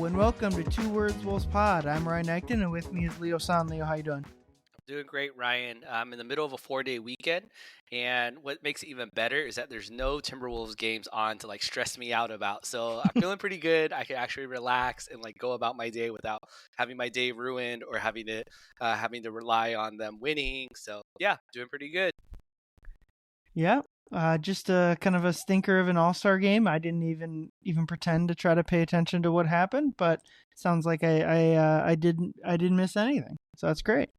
and welcome to Two Words Wolves Pod. I'm Ryan Eichten, and with me is Leo Sun. Leo, how you doing? Doing great, Ryan. I'm in the middle of a 4-day weekend, and what makes it even better is that there's no Timberwolves games on to stress me out about. So I'm feeling pretty good. I can actually relax and go about my day without having my day ruined or having to rely on them winning. So yeah, doing pretty good. Yeah, just a kind of a stinker of an All-Star game. I didn't even pretend to try to pay attention to what happened, but it sounds like I didn't miss anything. So that's great.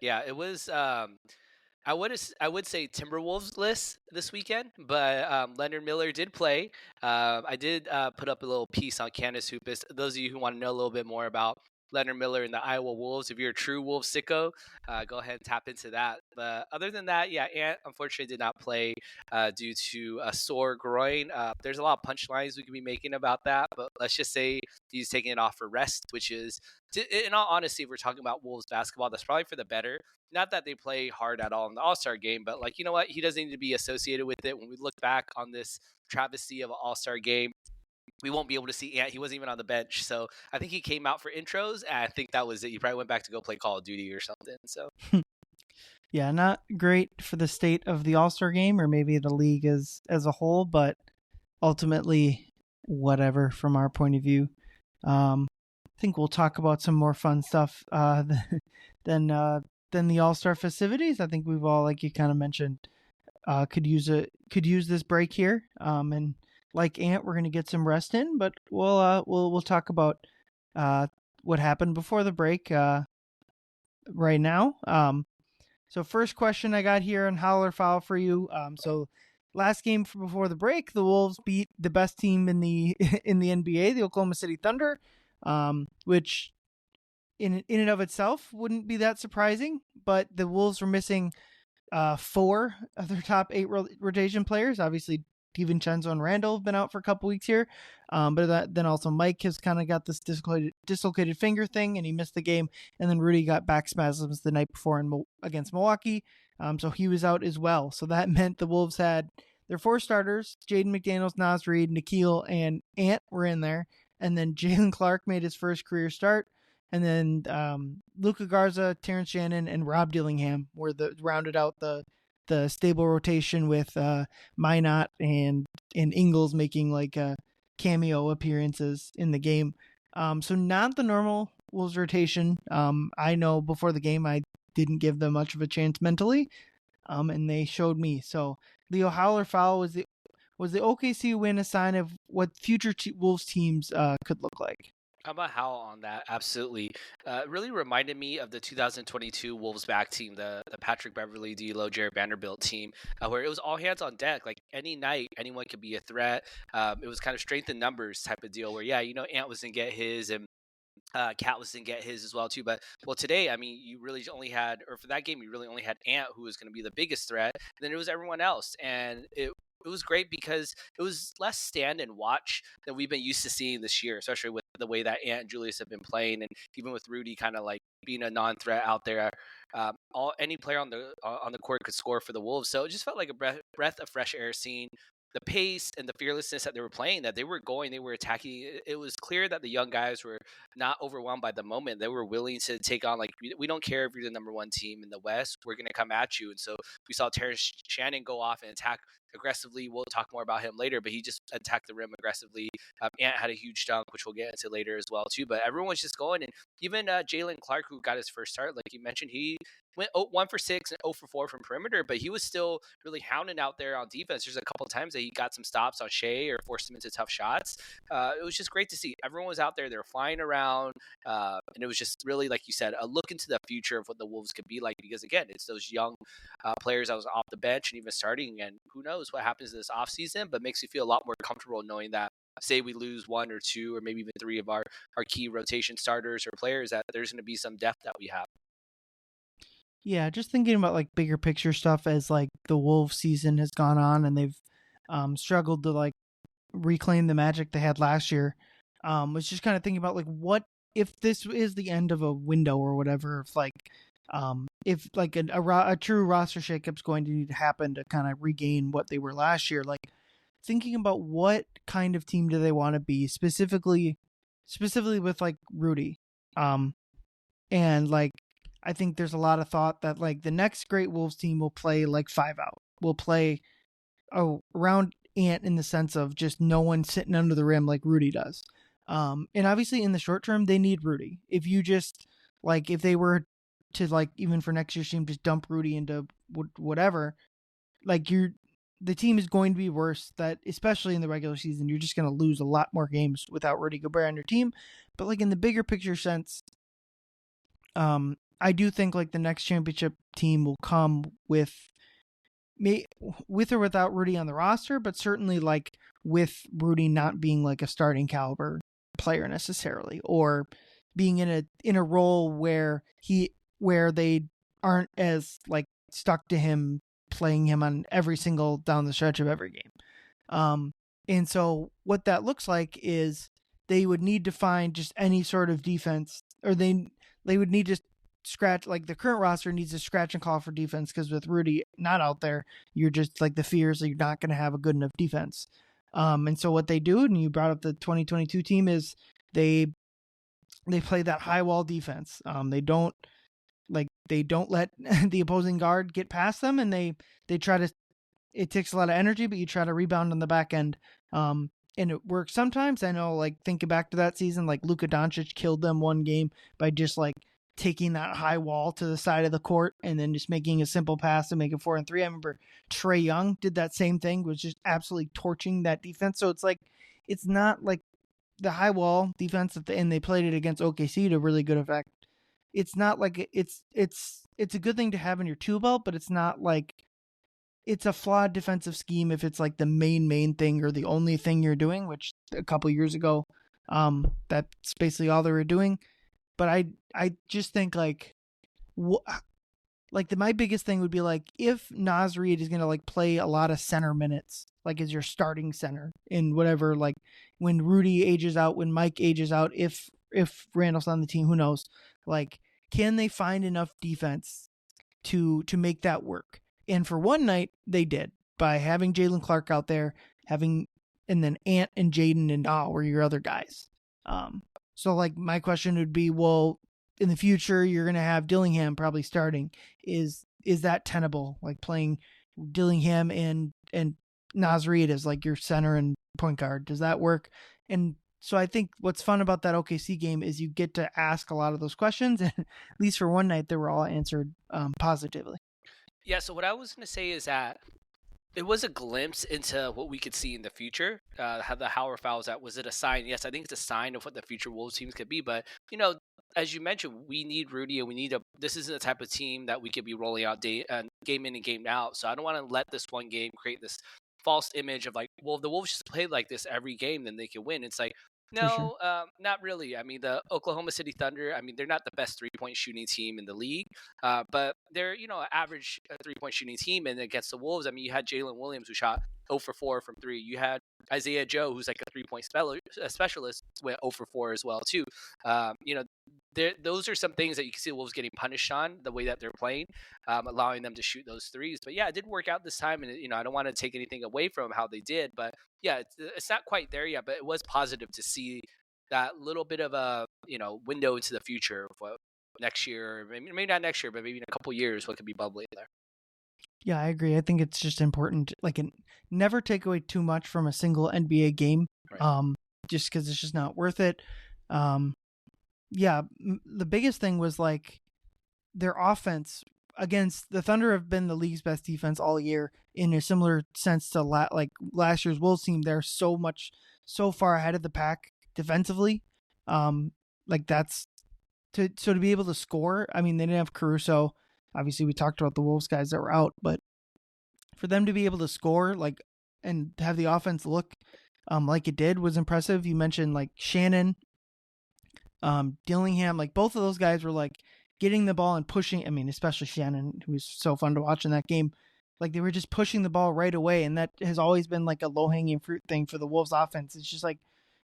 Yeah, it was. I would say Timberwolves list this weekend, but Leonard Miller did play. I did put up a little piece on Candace Hoopus. Those of you who want to know a little bit more about Leonard Miller and the Iowa Wolves, if you're a true Wolves sicko, go ahead and tap into that. But other than that, yeah, Ant unfortunately did not play due to a sore groin. There's a lot of punchlines we could be making about that, but let's just say he's taking it off for rest, which is, in all honesty, if we're talking about Wolves basketball, that's probably for the better. Not that they play hard at all in the All-Star game, but you know what? He doesn't need to be associated with it. When we look back on this travesty of an All-Star game, we won't be able to see Ant. He wasn't even on the bench. So I think he came out for intros, and I think that was it. He probably went back to go play Call of Duty or something. So Yeah, not great for the state of the All-Star game, or maybe the league as a whole, but ultimately, whatever from our point of view. I think we'll talk about some more fun stuff than the All-Star festivities. I think we've all, like you kind of mentioned, could use this break here. And like Ant, we're gonna get some rest in, but we'll talk about what happened before the break right now. So first question I got here on Holler Foul for you. So last game before the break, the Wolves beat the best team in the in the NBA, the Oklahoma City Thunder, which in and of itself wouldn't be that surprising. But the Wolves were missing 4 of their top 8 rotation players. Obviously, DiVincenzo and Randall have been out for a couple weeks here. Then also Mike has kind of got this dislocated finger thing, and he missed the game. And then Rudy got back spasms the night before against Milwaukee. So he was out as well. So that meant the Wolves had their 4 starters: Jaden McDaniels, Naz Reid, Nikhil, and Ant were in there. And then Jalen Clark made his first career start. And then Luka Garza, Terrence Shannon, and Rob Dillingham rounded out the stable rotation with Minot and Ingles making cameo appearances in the game. So not the normal Wolves rotation. I know before the game I didn't give them much of a chance mentally, and they showed me. So Leo, Holler Foul was the OKC win a sign of what future Wolves teams could look like? how about Howell on that? Absolutely. It really reminded me of the 2022 Wolves back team, the Patrick Beverly, D'Lo, Jared Vanderbilt team, where it was all hands on deck. Like any night, anyone could be a threat. It was kind of strength in numbers type of deal where, yeah, Ant was going to get his and Cat was going to get his as well, too. But, well, today, I mean, you really only had, or for that game, you really only had Ant, who was going to be the biggest threat. And then it was everyone else. And it was great because it was less stand and watch than we've been used to seeing this year, especially with the way that Ant and Julius have been playing, and even with Rudy kind of being a non-threat out there. Any player on the court could score for the Wolves, so it just felt like a breath of fresh air seeing the pace and the fearlessness that they were playing, that they were attacking. It was clear that the young guys were not overwhelmed by the moment. They were willing to take on, we don't care if you're the number 1 team in the West, we're going to come at you. And so we saw Terrence Shannon go off and attack aggressively. We'll talk more about him later, but he just attacked the rim aggressively. Ant had a huge dunk, which we'll get into later as well too. But everyone was just going, and even Jalen Clark, who got his first start, like you mentioned, he went 1 for 6 and 0 for 4 from perimeter, but he was still really hounding out there on defense. There's a couple of times that he got some stops on Shea or forced him into tough shots. It was just great to see. Everyone was out there. They were flying around. And it was just really, like you said, a look into the future of what the Wolves could be like, because, again, it's those young players that was off the bench and even starting, and who knows what happens this offseason, but makes you feel a lot more comfortable knowing that, say we lose 1 or 2 or maybe even 3 of our key rotation starters or players, that there's going to be some depth that we have. Yeah, just thinking about bigger picture stuff as the Wolves season has gone on and they've struggled to reclaim the magic they had last year. Was just kind of thinking about what if this is the end of a window or whatever, if a true roster shakeup's going to need to happen to kind of regain what they were last year. Thinking about what kind of team do they want to be, specifically specifically with like Rudy. And like I think there's a lot of thought that like the next great Wolves team will play like 5 out. Will play around Ant in the sense of just no one sitting under the rim like Rudy does. And obviously in the short term they need Rudy. If you just like if they were to like even for next year's team just dump Rudy into whatever, like the team is going to be worse. That especially in the regular season, you're just going to lose a lot more games without Rudy Gobert on your team. But like in the bigger picture sense, I do think like the next championship team will come with or without Rudy on the roster, but certainly like with Rudy not being like a starting caliber player necessarily, or being in a role where they aren't as like stuck to him, playing him on every single down the stretch of every game. And so what that looks like is they would need to find just any sort of defense, or they would need to scratch, like the current roster needs to scratch and call for defense, because with Rudy not out there, you're just like the fears that you're not going to have a good enough defense. And so what they do, and you brought up the 2022 team, is they play that high wall defense. They don't let the opposing guard get past them, and they try to. It takes a lot of energy, but you try to rebound on the back end. And it works sometimes. I know, like thinking back to that season, like Luka Doncic killed them one game by just like taking that high wall to the side of the court and then just making a simple pass to make it 4-3. I remember Trae Young did that same thing, was just absolutely torching that defense. So it's like, it's not like the high wall defense and they played it against OKC to really good effect. It's not like it's a good thing to have in your tool belt, but it's not like it's a flawed defensive scheme if it's like the main thing or the only thing you're doing, which a couple years ago, that's basically all they were doing. But I just think like my biggest thing would be like if Naz Reid is gonna like play a lot of center minutes, like as your starting center in whatever, like when Rudy ages out, when Mike ages out, if Randall's on the team, who knows? Like, can they find enough defense to make that work? And for one night, they did by having Jalen Clark out there, and then Ant and Jaden and were your other guys. So like my question would be, well, in the future you're gonna have Dillingham probably starting. Is that tenable? Like playing Dillingham and Naz Reid as like your center and point guard. Does that work? And so I think what's fun about that OKC game is you get to ask a lot of those questions, and at least for one night they were all answered positively. Yeah, so what I was going to say is that it was a glimpse into what we could see in the future. How the Howard fouls that, was it a sign? Yes, I think it's a sign of what the future Wolves teams could be. But as you mentioned, we need Rudy, and we need this isn't the type of team that we could be rolling out game in and game out. So I don't want to let this one game create this false image of like, well, if the Wolves just played like this every game, then they can win. It's like, no, not really. I mean, the Oklahoma City Thunder, I mean, they're not the best 3-point shooting team in the league, but they're, an average 3-point shooting team. And against the Wolves, I mean, you had Jalen Williams, who shot 0 for 4 from 3. You had Isaiah Joe, who's like a 3-point specialist, went 0 for 4 as well, too. Those are some things that you can see the Wolves getting punished on, the way that they're playing, allowing them to shoot those threes. But yeah, it did work out this time, and I don't want to take anything away from how they did, but yeah, it's not quite there yet. But it was positive to see that little bit of a window into the future of what next year, maybe not next year, but maybe in a couple years, what could be bubbling there. Yeah, I agree. I think it's just important, like, never take away too much from a single NBA game, right. Just because it's just not worth it. Yeah, the biggest thing was like their offense against the Thunder have been the league's best defense all year, in a similar sense to last year's Wolves team. They're so far ahead of the pack defensively. Like that's to be able to score. I mean, they didn't have Caruso. Obviously, we talked about the Wolves guys that were out, but for them to be able to score like and have the offense look like it did was impressive. You mentioned like Shannon, Dillingham, like both of those guys were like getting the ball and pushing. I mean, especially Shannon, who was so fun to watch in that game. Like they were just pushing the ball right away, and that has always been like a low-hanging fruit thing for the Wolves offense. It's just like,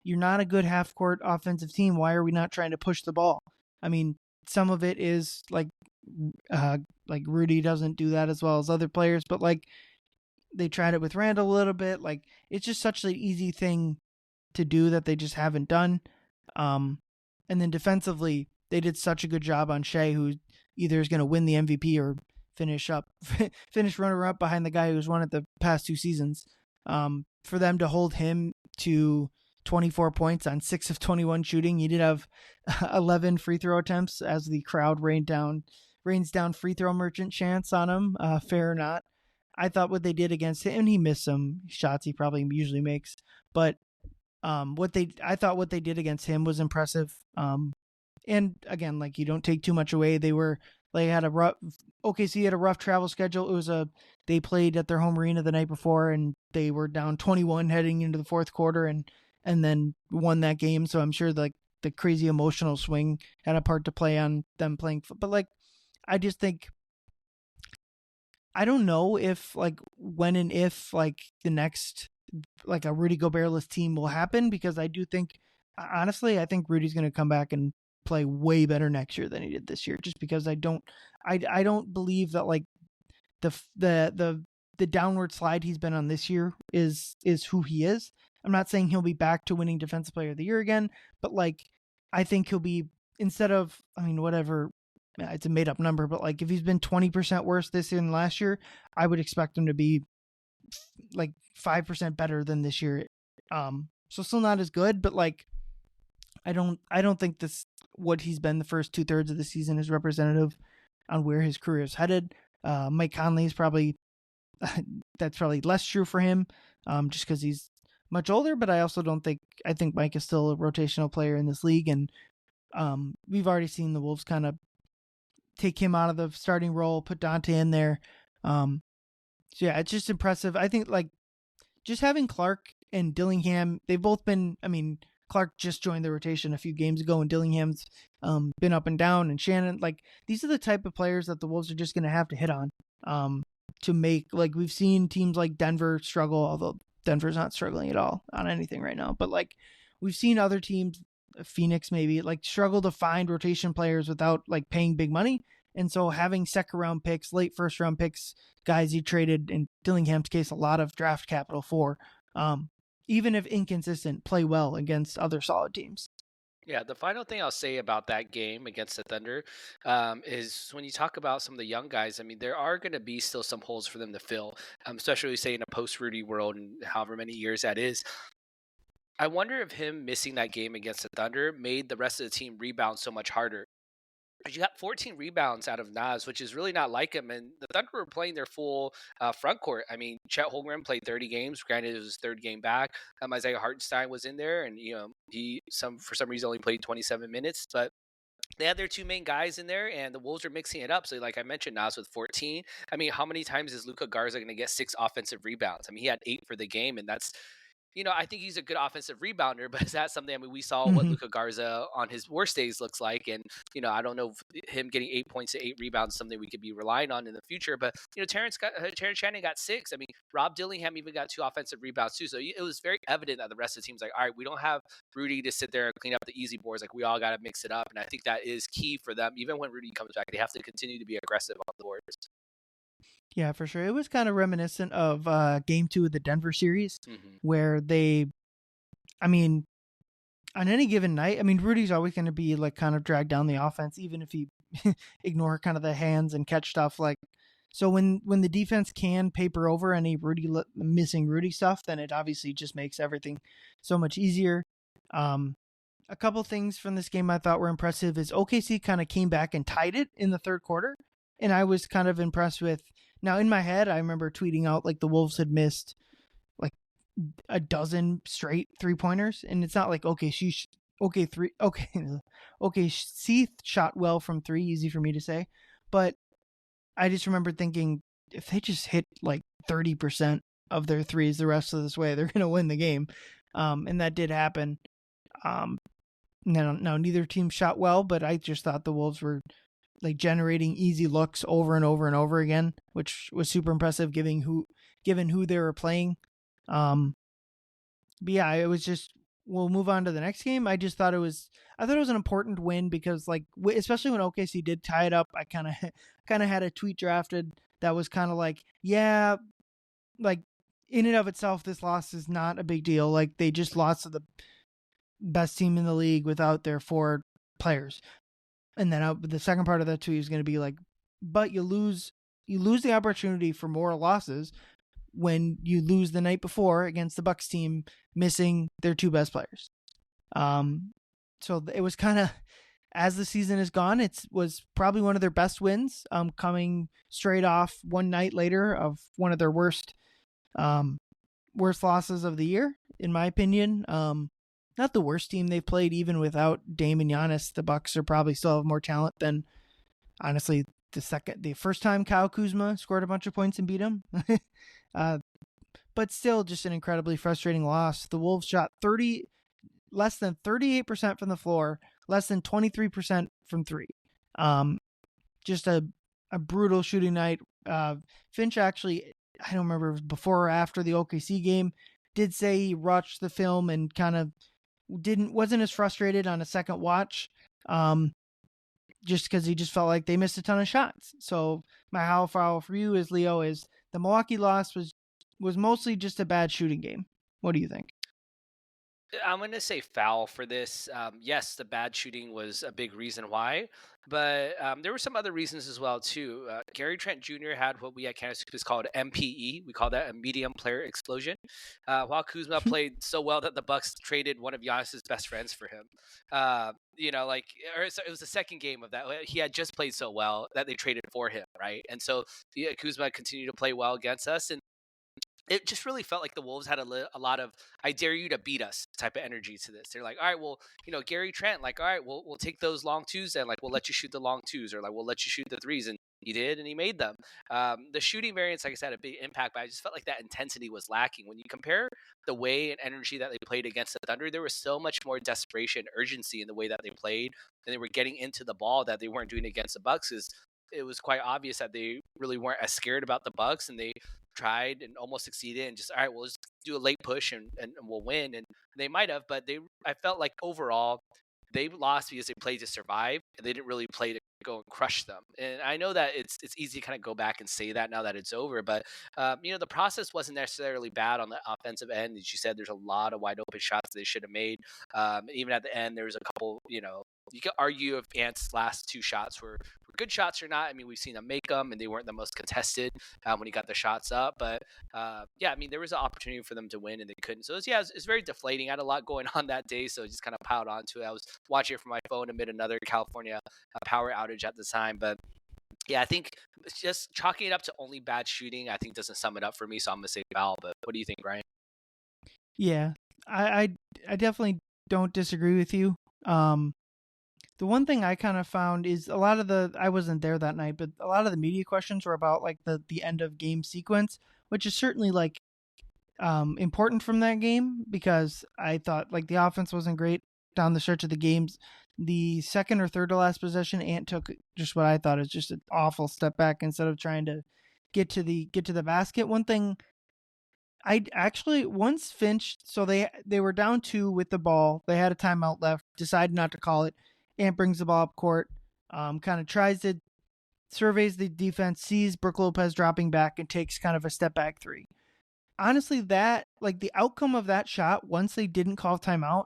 you're not a good half-court offensive team. Why are we not trying to push the ball? I mean, some of it is like Rudy doesn't do that as well as other players, but like they tried it with Randall a little bit. Like it's just such an easy thing to do that they just haven't done. And then defensively, they did such a good job on Shea, who either is going to win the MVP or finish runner up behind the guy who's won it the past 2 seasons. For them to hold him to 24 points on 6 of 21 shooting. He did have 11 free throw attempts as the crowd rains down free throw merchant chants on him, fair or not. I thought what they did against him, and he missed some shots he probably usually makes, but I thought what they did against him was impressive. And again, like, you don't take too much away. OKC had a rough travel schedule. They played at their home arena the night before, and they were down 21 heading into the fourth quarter, and then won that game. So I'm sure the crazy emotional swing had a part to play on them playing. But like, I just think, I don't know if like when and if like the next like a Rudy Gobert-less team will happen, because I do think, honestly, I think Rudy's going to come back and play way better next year than he did this year, just because I don't believe that like the downward slide he's been on this year is who he is. I'm not saying he'll be back to winning Defensive Player of the Year again, but like, I think he'll be, instead of, I mean, whatever, it's a made up number, but like, if he's been 20% worse this year than last year, I would expect him to be like 5% better than this year. So still not as good, but like, I don't think this, what he's been the first 2/3 of the season, is representative on where his career is headed. Mike Conley is probably that's probably less true for him, just because he's much older. But I also I think Mike is still a rotational player in this league, and we've already seen the Wolves kind of take him out of the starting role, put Dante in there. So yeah, it's just impressive. I think like just having Clark and Dillingham, they've both been, I mean, Clark just joined the rotation a few games ago, and Dillingham's been up and down, and Shannon, like, these are the type of players that the Wolves are just going to have to hit on to make, like, we've seen teams like Denver struggle, although Denver's not struggling at all on anything right now, but like, we've seen other teams, Phoenix maybe, like, struggle to find rotation players without like paying big money. And so having second round picks, late first round picks, guys you traded, in Dillingham's case, a lot of draft capital for, even if inconsistent, play well against other solid teams. Yeah, the final thing I'll say about that game against the Thunder is when you talk about some of the young guys, I mean, there are going to be still some holes for them to fill, especially, say, in a post-Rudy world and however many years that is. I wonder if him missing that game against the Thunder made the rest of the team rebound so much harder. You got 14 rebounds out of Nas, which is really not like him. And the Thunder were playing their full front court. I mean, Chet Holmgren played 30 games. Granted, it was his third game back. Isaiah Hartenstein was in there, and he for some reason only played 27 minutes. But they had their two main guys in there, and the Wolves are mixing it up. So, like I mentioned, Nas with 14. I mean, how many times is Luka Garza going to get 6 offensive rebounds? I mean, he had 8 for the game, and that's, I think he's a good offensive rebounder, but is that something? I mean, we saw what Luka Garza on his worst days looks like, and I don't know if him getting 8 points to 8 rebounds is something we could be relying on in the future. But Terrence Shannon got 6. I mean, Rob Dillingham even got 2 offensive rebounds too. So it was very evident that the rest of the team's like, all right, we don't have Rudy to sit there and clean up the easy boards. Like, we all got to mix it up, and I think that is key for them. Even when Rudy comes back, they have to continue to be aggressive on the boards. Yeah, for sure. It was kind of reminiscent of game 2 of the Denver series, where they, I mean, on any given night, I mean, Rudy's always going to be like kind of dragged down the offense, even if he ignore kind of the hands and catch stuff. Like, so when the defense can paper over any missing Rudy stuff, then it obviously just makes everything so much easier. A couple things from this game I thought were impressive is OKC kind of came back and tied it in the third quarter. And I was kind of impressed with, now in my head, I remember tweeting out like the Wolves had missed like a dozen straight 3-pointers. And it's not like OKC shot well from 3, easy for me to say. But I just remember thinking, if they just hit like 30% of their threes the rest of this way, they're going to win the game. And that did happen. Now neither team shot well, but I just thought the Wolves were like generating easy looks over and over and over again, which was super impressive given who they were playing. But yeah, it was just, we'll move on to the next game. I thought it was an important win because, like, especially when OKC did tie it up, I kind of had a tweet drafted that was kind of like, yeah, like in and of itself, this loss is not a big deal. Like, they just lost to best team in the league without their 4 players. And then the second part of that tweet is going to be like, but you lose the opportunity for more losses when you lose the night before against the Bucks team missing their 2 best players. So it was kind of, as the season has gone, it was probably one of their best wins, coming straight off one night later of one of their worst losses of the year, in my opinion. Not the worst team they've played, even without Dame and Giannis. The Bucks are probably still have more talent than, honestly, the first time Kyle Kuzma scored a bunch of points and beat him. But still, just an incredibly frustrating loss. The Wolves shot less than 38% from the floor, less than 23% from 3. Just a brutal shooting night. Finch actually, I don't remember if it was before or after the OKC game, did say he watched the film and kind of wasn't as frustrated on a second watch, just because he just felt like they missed a ton of shots. So my how foul for you is, Leo, is the Milwaukee loss was mostly just a bad shooting game. What do you think? I'm going to say foul for this. Yes, the bad shooting was a big reason why, but there were some other reasons as well too. Gary Trent Jr. had what we at Kansas City called MPE. We call that a medium player explosion. While Kuzma played so well that the Bucks traded one of Giannis's best friends for him. It was the second game of that. He had just played so well that they traded for him, right? And so Kuzma continued to play well against us, and it just really felt like the Wolves had a lot of "I dare you to beat us" type of energy to this. They're like, all right, well, Gary Trent, like, all right, we'll take those long twos and like we'll let you shoot the long twos, or like we'll let you shoot the threes, and he did, and he made them. The shooting variance, like I said, had a big impact, but I just felt like that intensity was lacking. When you compare the way and energy that they played against the Thunder, there was so much more desperation, urgency in the way that they played, and they were getting into the ball that they weren't doing against the Bucks. It was quite obvious that they really weren't as scared about the Bucks, and they tried and almost succeeded, and just, all right, we'll just do a late push and we'll win. And they might have, but I felt like overall they lost because they played to survive, and they didn't really play to go and crush them. And I know that it's easy to kind of go back and say that now that it's over, but the process wasn't necessarily bad on the offensive end. As you said, there's a lot of wide open shots they should have made. Even at the end, there was a couple, you could argue if Ant's last 2 shots were good shots or not. I mean, we've seen them make them, and they weren't the most contested when he got the shots up. But there was an opportunity for them to win, and they couldn't. So it's very deflating. I had a lot going on that day, so I just kind of piled onto it. I was watching it from my phone amid another California power outage at the time. But yeah, I think it's just chalking it up to only bad shooting, I think, doesn't sum it up for me. So I'm gonna say foul. But what do you think, Ryan? Yeah, I definitely don't disagree with you. The one thing I kind of found is a lot of I wasn't there that night, but a lot of the media questions were about like the end of game sequence, which is certainly like important from that game, because I thought like the offense wasn't great down the stretch of the games. The second or third to last possession, Ant took just what I thought is just an awful step back instead of trying to get to the basket. One thing I actually, once Finch, so they were down 2 with the ball. They had a timeout left, decided not to call it. Ant brings the ball up court, kind of surveys the defense, sees Brook Lopez dropping back, and takes kind of a step back 3. Honestly, that, like, the outcome of that shot, once they didn't call timeout,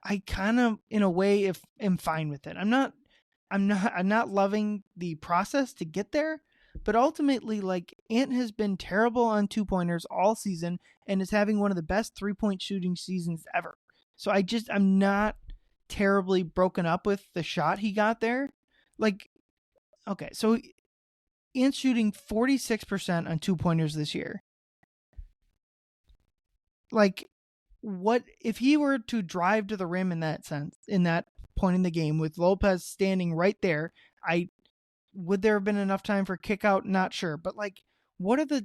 I kind of, in a way, am fine with it. I'm not loving the process to get there, but ultimately, like, Ant has been terrible on 2-pointers all season and is having one of the best 3-point shooting seasons ever. So I'm not terribly broken up with the shot he got there. Like, okay, so Ant's shooting 46% on 2-pointers this year. Like, what if he were to drive to the rim in that sense, in that point in the game with Lopez standing right there? Would there have been enough time for kick out? Not sure, but like, what are the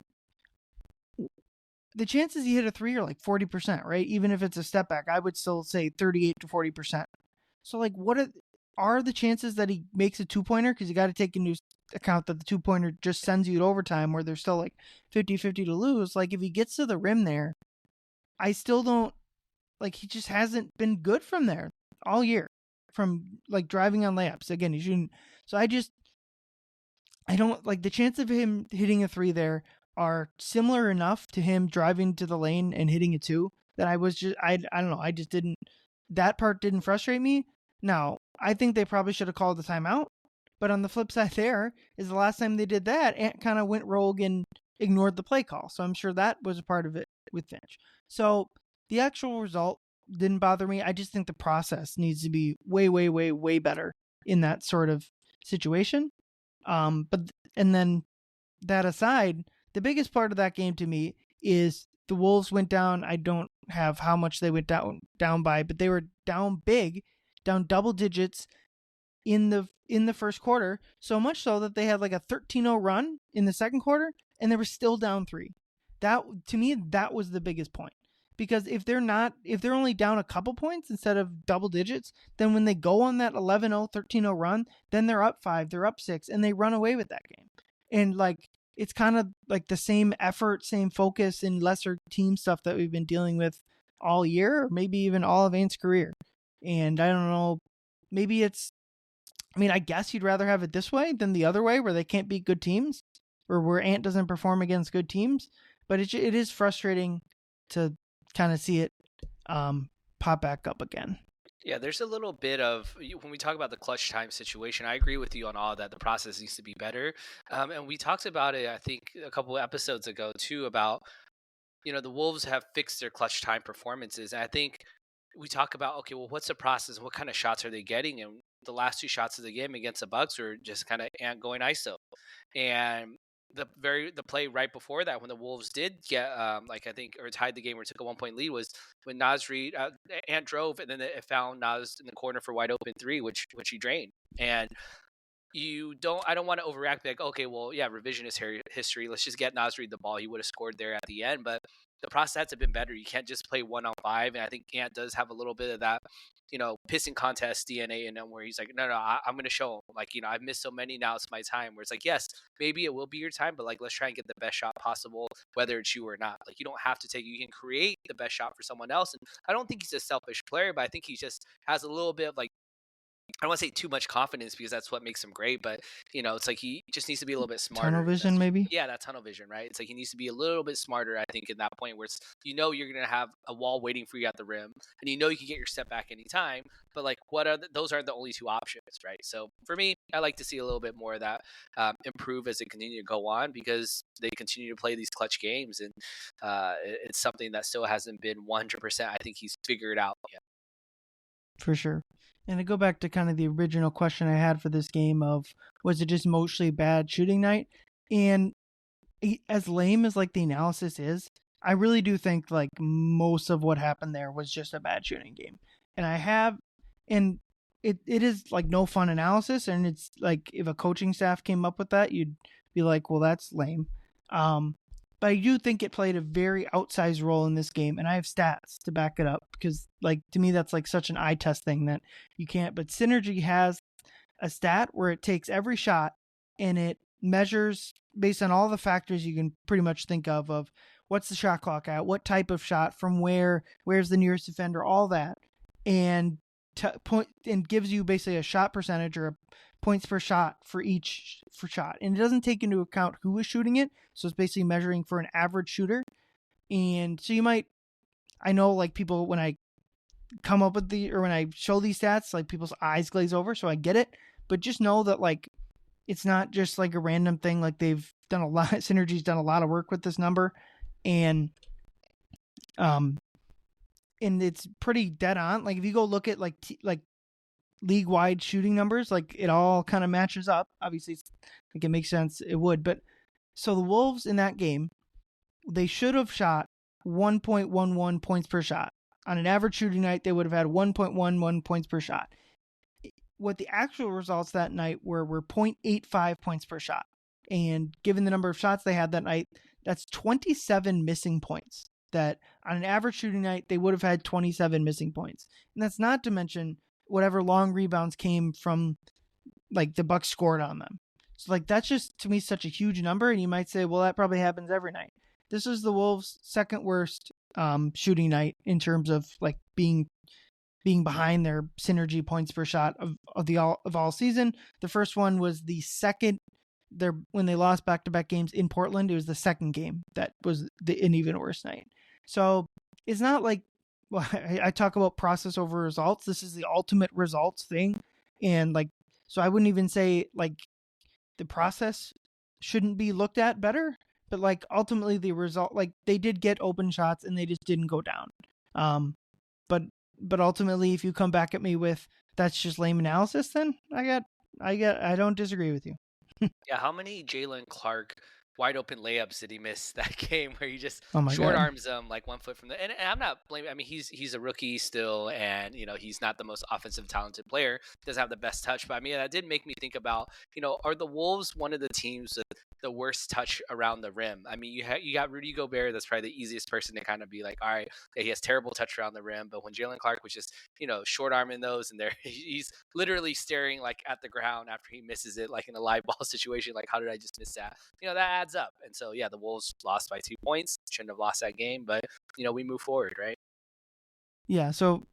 chances he hit a 3 are like 40%, right? Even if it's a step back, I would still say 38 to 40%. So like, what are the chances that he makes a 2-pointer? Because you got to take into account that the 2-pointer just sends you to overtime where there's still like 50-50 to lose. Like, if he gets to the rim there, I still don't, like, he just hasn't been good from there all year, from like driving on layups. Again, he shouldn't. So I don't like the chance of him hitting a 3 there are similar enough to him driving to the lane and hitting a 2 that I don't know. I just didn't that part didn't frustrate me. Now, I think they probably should have called the timeout. But on the flip side, there is the last time they did that, Ant kind of went rogue and ignored the play call. So I'm sure that was a part of it with Finch. So the actual result didn't bother me. I just think the process needs to be way, way, way, way better in that sort of situation. But and then that aside, the biggest part of that game to me is the Wolves went down. I don't have how much they went down by, but they were down big, down double digits in the first quarter, so much so that they had like a 13-0 run in the second quarter and they were still down 3. That, to me, that was the biggest point. Because if they're only down a couple points instead of double digits, then when they go on that 11-0, 13-0 run, then they're up 5, they're up 6, and they run away with that game. And like, it's kind of like the same effort, same focus in lesser team stuff that we've been dealing with all year, or maybe even all of Ant's career. And I don't know, maybe it's, I mean, I guess you'd rather have it this way than the other way where they can't beat good teams or where Ant doesn't perform against good teams. But it is frustrating to kind of see it pop back up again. Yeah, there's a little bit of, when we talk about the clutch time situation, I agree with you on all that. The process needs to be better. And we talked about it, I think, a couple of episodes ago, too, about, the Wolves have fixed their clutch time performances. And I think we talk about, okay, well, what's the process? What kind of shots are they getting? And the last 2 shots of the game against the Bucks were just kind of Ant going ISO. And the play right before that, when the Wolves did get I think, or tied the game or took a 1-point lead, was when Ant drove, and then it found Nas in the corner for wide open 3, which he drained. And I don't want to overreact, like, okay, well, yeah, revisionist history. Let's just get Nasri the ball. He would have scored there at the end, but the process has been better. You can't just play 1-on-5. And I think Ant does have a little bit of that, pissing contest DNA in him, where he's like, no, I'm going to show him. Like, I've missed so many, now it's my time. Where it's like, yes, maybe it will be your time, but like, let's try and get the best shot possible, whether it's you or not. Like, you don't have to you can create the best shot for someone else. And I don't think he's a selfish player, but I think he just has a little bit of like, I don't want to say too much confidence, because that's what makes him great, but it's like he just needs to be a little bit smarter. Tunnel vision, maybe? Yeah, that tunnel vision, right? It's like he needs to be a little bit smarter, I think, in that point where it's, you're going to have a wall waiting for you at the rim, and you can get your step back anytime, but like, those aren't the only 2 options, right? So for me, I like to see a little bit more of that improve as they continue to go on, because they continue to play these clutch games, and it's something that still hasn't been 100%. I think he's figured out yet. For sure. And to go back to kind of the original question I had for this game of, was it just mostly bad shooting night? And as lame as like the analysis is, I really do think like most of what happened there was just a bad shooting game. And it is like no fun analysis. And it's like, if a coaching staff came up with that, you'd be like, well, that's lame. But I do think it played a very outsized role in this game, and I have stats to back it up, because like, to me, that's like such an eye test thing that you can't. But Synergy has a stat where it takes every shot and it measures based on all the factors you can pretty much think of what's the shot clock at, what type of shot, from where's the nearest defender, all that, and and gives you basically a shot percentage or a points per shot for each shot. And it doesn't take into account who is shooting it. So it's basically measuring for an average shooter. And so I know like people, when I come up with when I show these stats, like people's eyes glaze over. So I get it, but just know that like, it's not just like a random thing. Like, they've done a lot, Synergy's done a lot of work with this number, and it's pretty dead on. Like, if you go look at like league-wide shooting numbers, like, it all kind of matches up. Obviously, like, it makes sense it would. But so the Wolves in that game, they should have shot 1.11 points per shot. On an average shooting night, they would have had 1.11 points per shot. What the actual results that night were 0.85 points per shot. And given the number of shots they had that night, that's 27 missing points. That on an average shooting night, they would have had 27 missing points. And that's not to mention whatever long rebounds came from, like, the Bucks scored on them. So, like, that's just, to me, such a huge number. And you might say, well, that probably happens every night. This is the Wolves' second worst shooting night in terms of, like, being behind their Synergy points per shot of all season. The first one was the second, when they lost back-to-back games in Portland. It was the second game that was an even worse night. So it's not like well, I talk about process over results. This is the ultimate results thing. And like, so I wouldn't even say like the process shouldn't be looked at better, but like ultimately the result, like they did get open shots and they just didn't go down. Um, but but ultimately, if you come back at me with that's just lame analysis, then I don't disagree with you. Yeah, how many Jalen Clark wide open layups did he miss that game where he just Oh my short god. arms them like 1 foot from the and I'm not blaming. I mean, he's a rookie still, and he's not the most offensive talented player. Doesn't have the best touch, but I mean that did make me think about are the Wolves one of the teams with the worst touch around the rim? I mean, you got Rudy Gobert. That's probably the easiest person to kind of be like, all right, yeah, he has terrible touch around the rim. But when Jalen Clark was just short arming those, and there he's literally staring like at the ground after he misses it, like in a live ball situation. Like, how did I just miss that? That adds up. And so, yeah, the Wolves lost by 2 points. Shouldn't have lost that game, but we move forward, right? Yeah. So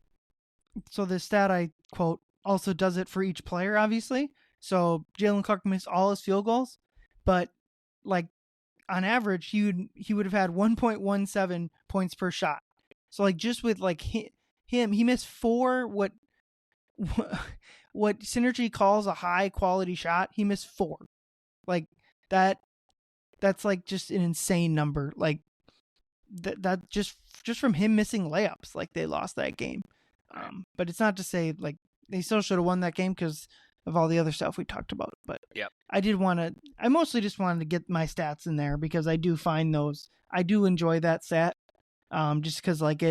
the stat I quote also does it for each player, obviously. So Jalen Clark missed all his field goals, but like on average, he would have had 1.17 points per shot. So like just with like him, he missed four what Synergy calls a high quality shot. He missed four. Like that. That's like just an insane number. Like that just from him missing layups, like they lost that game. Right. But it's not to say like they still should have won that game because of all the other stuff we talked about. But Yeah. I mostly just wanted to get my stats in there because I do find those, I do enjoy that stat. Just because like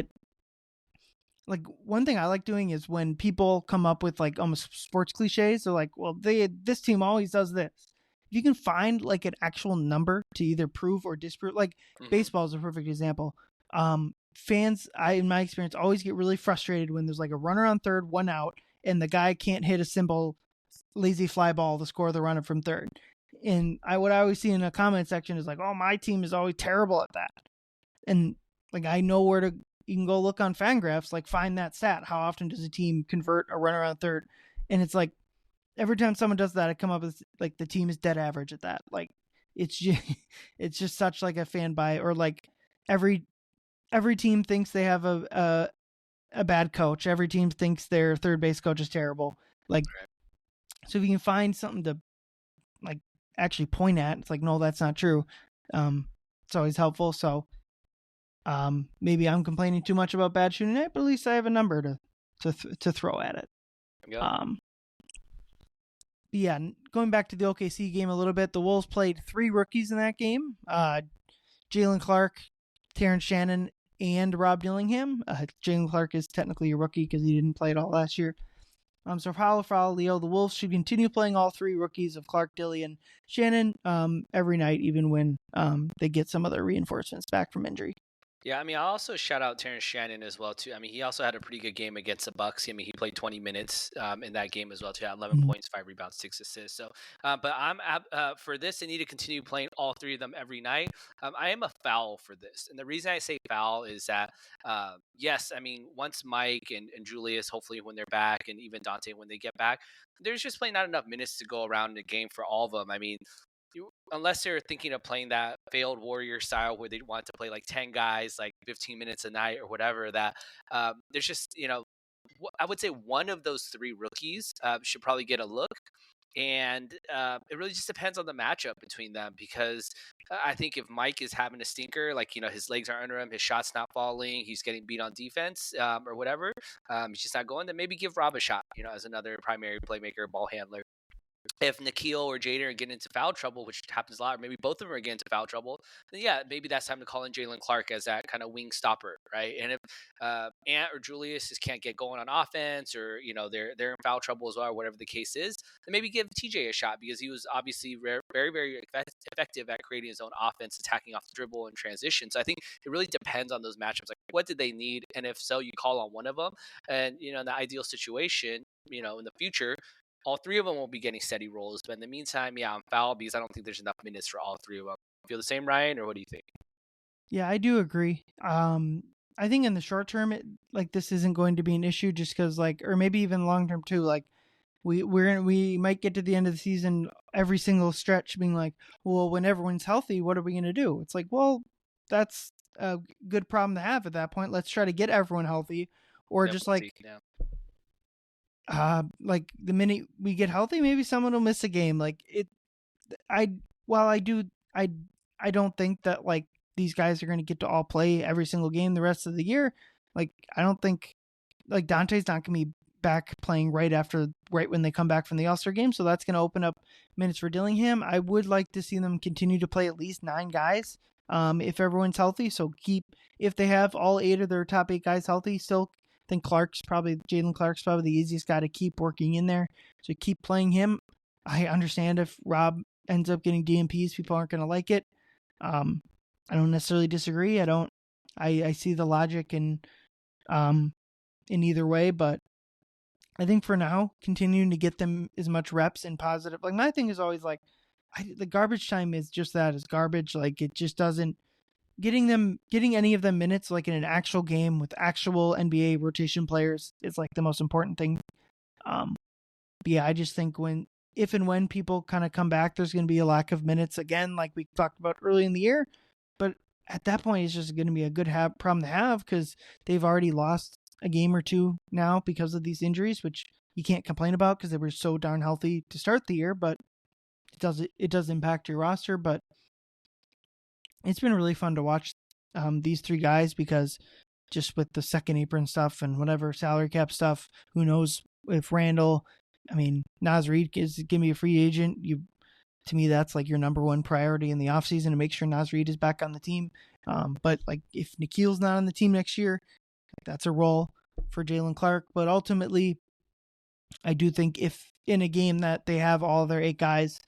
one thing I like doing is when people come up with like almost sports cliches. They're like, well, this team always does this. If you can find like an actual number to either prove or disprove, like Mm-hmm. baseball is a perfect example. Fans, in my experience, always get really frustrated when there's like a runner on third, one out, and the guy can't hit a simple lazy fly ball to score the runner from third. And what I always see in the comment section is like, oh, my team is always terrible at that. And like I know where to, you can go look on Fangraphs, like find that stat. How often does a team convert a runner on third? And it's like every time someone does that, I come up with like the team is dead average at that. Like it's just, it's just such like a fan buy, or like every team thinks they have a bad coach. Every team thinks their third base coach is terrible. Like, so if you can find something to like actually point at, it's like, no, that's not true. It's always helpful. So maybe I'm complaining too much about bad shooting night, but at least I have a number to throw at it. Yep. Yeah, going back to the OKC game a little bit, the Wolves played 3 rookies in that game. Jalen Clark, Terrence Shannon, and Rob Dillingham. Jalen Clark is technically a rookie because he didn't play at all last year. So foul, Leo. The Wolves should continue playing all 3 rookies of Clark, Dilly, and Shannon every night, even when they get some other reinforcements back from injury. Yeah, I mean, I'll also shout out Terrence Shannon as well too. I mean, he also had a pretty good game against the Bucks. I mean, he played 20 minutes in that game as well too. Had 11 points, 5 rebounds, 6 assists. So, but for this, they need to continue playing all 3 of them every night. I am a foul for this, and the reason I say foul is that yes, I mean, once Mike and Julius, hopefully when they're back, and even Dante when they get back, there's just playing not enough minutes to go around in the game for all of them. I mean, unless they're thinking of playing that failed warrior style where they want to play like 10 guys like 15 minutes a night or whatever, that there's just I would say one of those 3 rookies should probably get a look. And it really just depends on the matchup between them, because I think if Mike is having a stinker, like his legs are under him, his shot's not falling, he's getting beat on defense or whatever, he's just not going, then maybe give Rob a shot, as another primary playmaker, ball handler. If Nikhil or Jaden are getting into foul trouble, which happens a lot, or maybe both of them are getting into foul trouble, then yeah, maybe that's time to call in Jalen Clark as that kind of wing stopper, right? And if Ant or Julius just can't get going on offense, or they're in foul trouble as well, or whatever the case is, then maybe give TJ a shot, because he was obviously very, very effective at creating his own offense, attacking off the dribble and transition. So I think it really depends on those matchups. Like, what did they need? And if so, you call on one of them. And in the ideal situation, in the future, all 3 of them will be getting steady rolls. But in the meantime, yeah, I'm foul because I don't think there's enough minutes for all 3 of them. Feel the same, Ryan, or what do you think? Yeah, I do agree. I think in the short term, this isn't going to be an issue, just because or maybe even long term too. Like we might get to the end of the season, every single stretch being like, well, when everyone's healthy, what are we going to do? It's like, well, that's a good problem to have at that point. Let's try to get everyone healthy, or just like like the minute we get healthy, maybe someone will miss a game. Like it, I while I do I don't think that like these guys are going to get to all play every single game the rest of the year. Like I don't think like Dante's not going to be back playing right when they come back from the All-Star game, so that's going to open up minutes for Dillingham. I would like to see them continue to play at least 9 guys if everyone's healthy. So if they have all 8 of their top 8 guys healthy, still think Jalen Clark's probably the easiest guy to keep working in there. So keep playing him. I understand if Rob ends up getting DMPs, people aren't going to like it. I don't necessarily disagree. I see the logic in either way, but I think for now, continuing to get them as much reps and positive. Like my thing is always like, the garbage time is just that, is garbage. Like it just doesn't getting any of them minutes like in an actual game with actual NBA rotation players is like the most important thing. But yeah, I just think if and when people kind of come back, there's going to be a lack of minutes again, like we talked about early in the year. But at that point, it's just going to be a good problem to have because they've already lost a game or two now because of these injuries, which you can't complain about because they were so darn healthy to start the year. But it does impact your roster. But it's been really fun to watch these 3 guys because just with the second apron stuff and whatever salary cap stuff, who knows if Randall. I mean, Naz Reid is going to be a free agent. To me, that's like your number one priority in the offseason to make sure Naz Reid is back on the team. But like if Nikhil's not on the team next year, that's a role for Jalen Clark. But ultimately, I do think if in a game that they have all their 8 guys,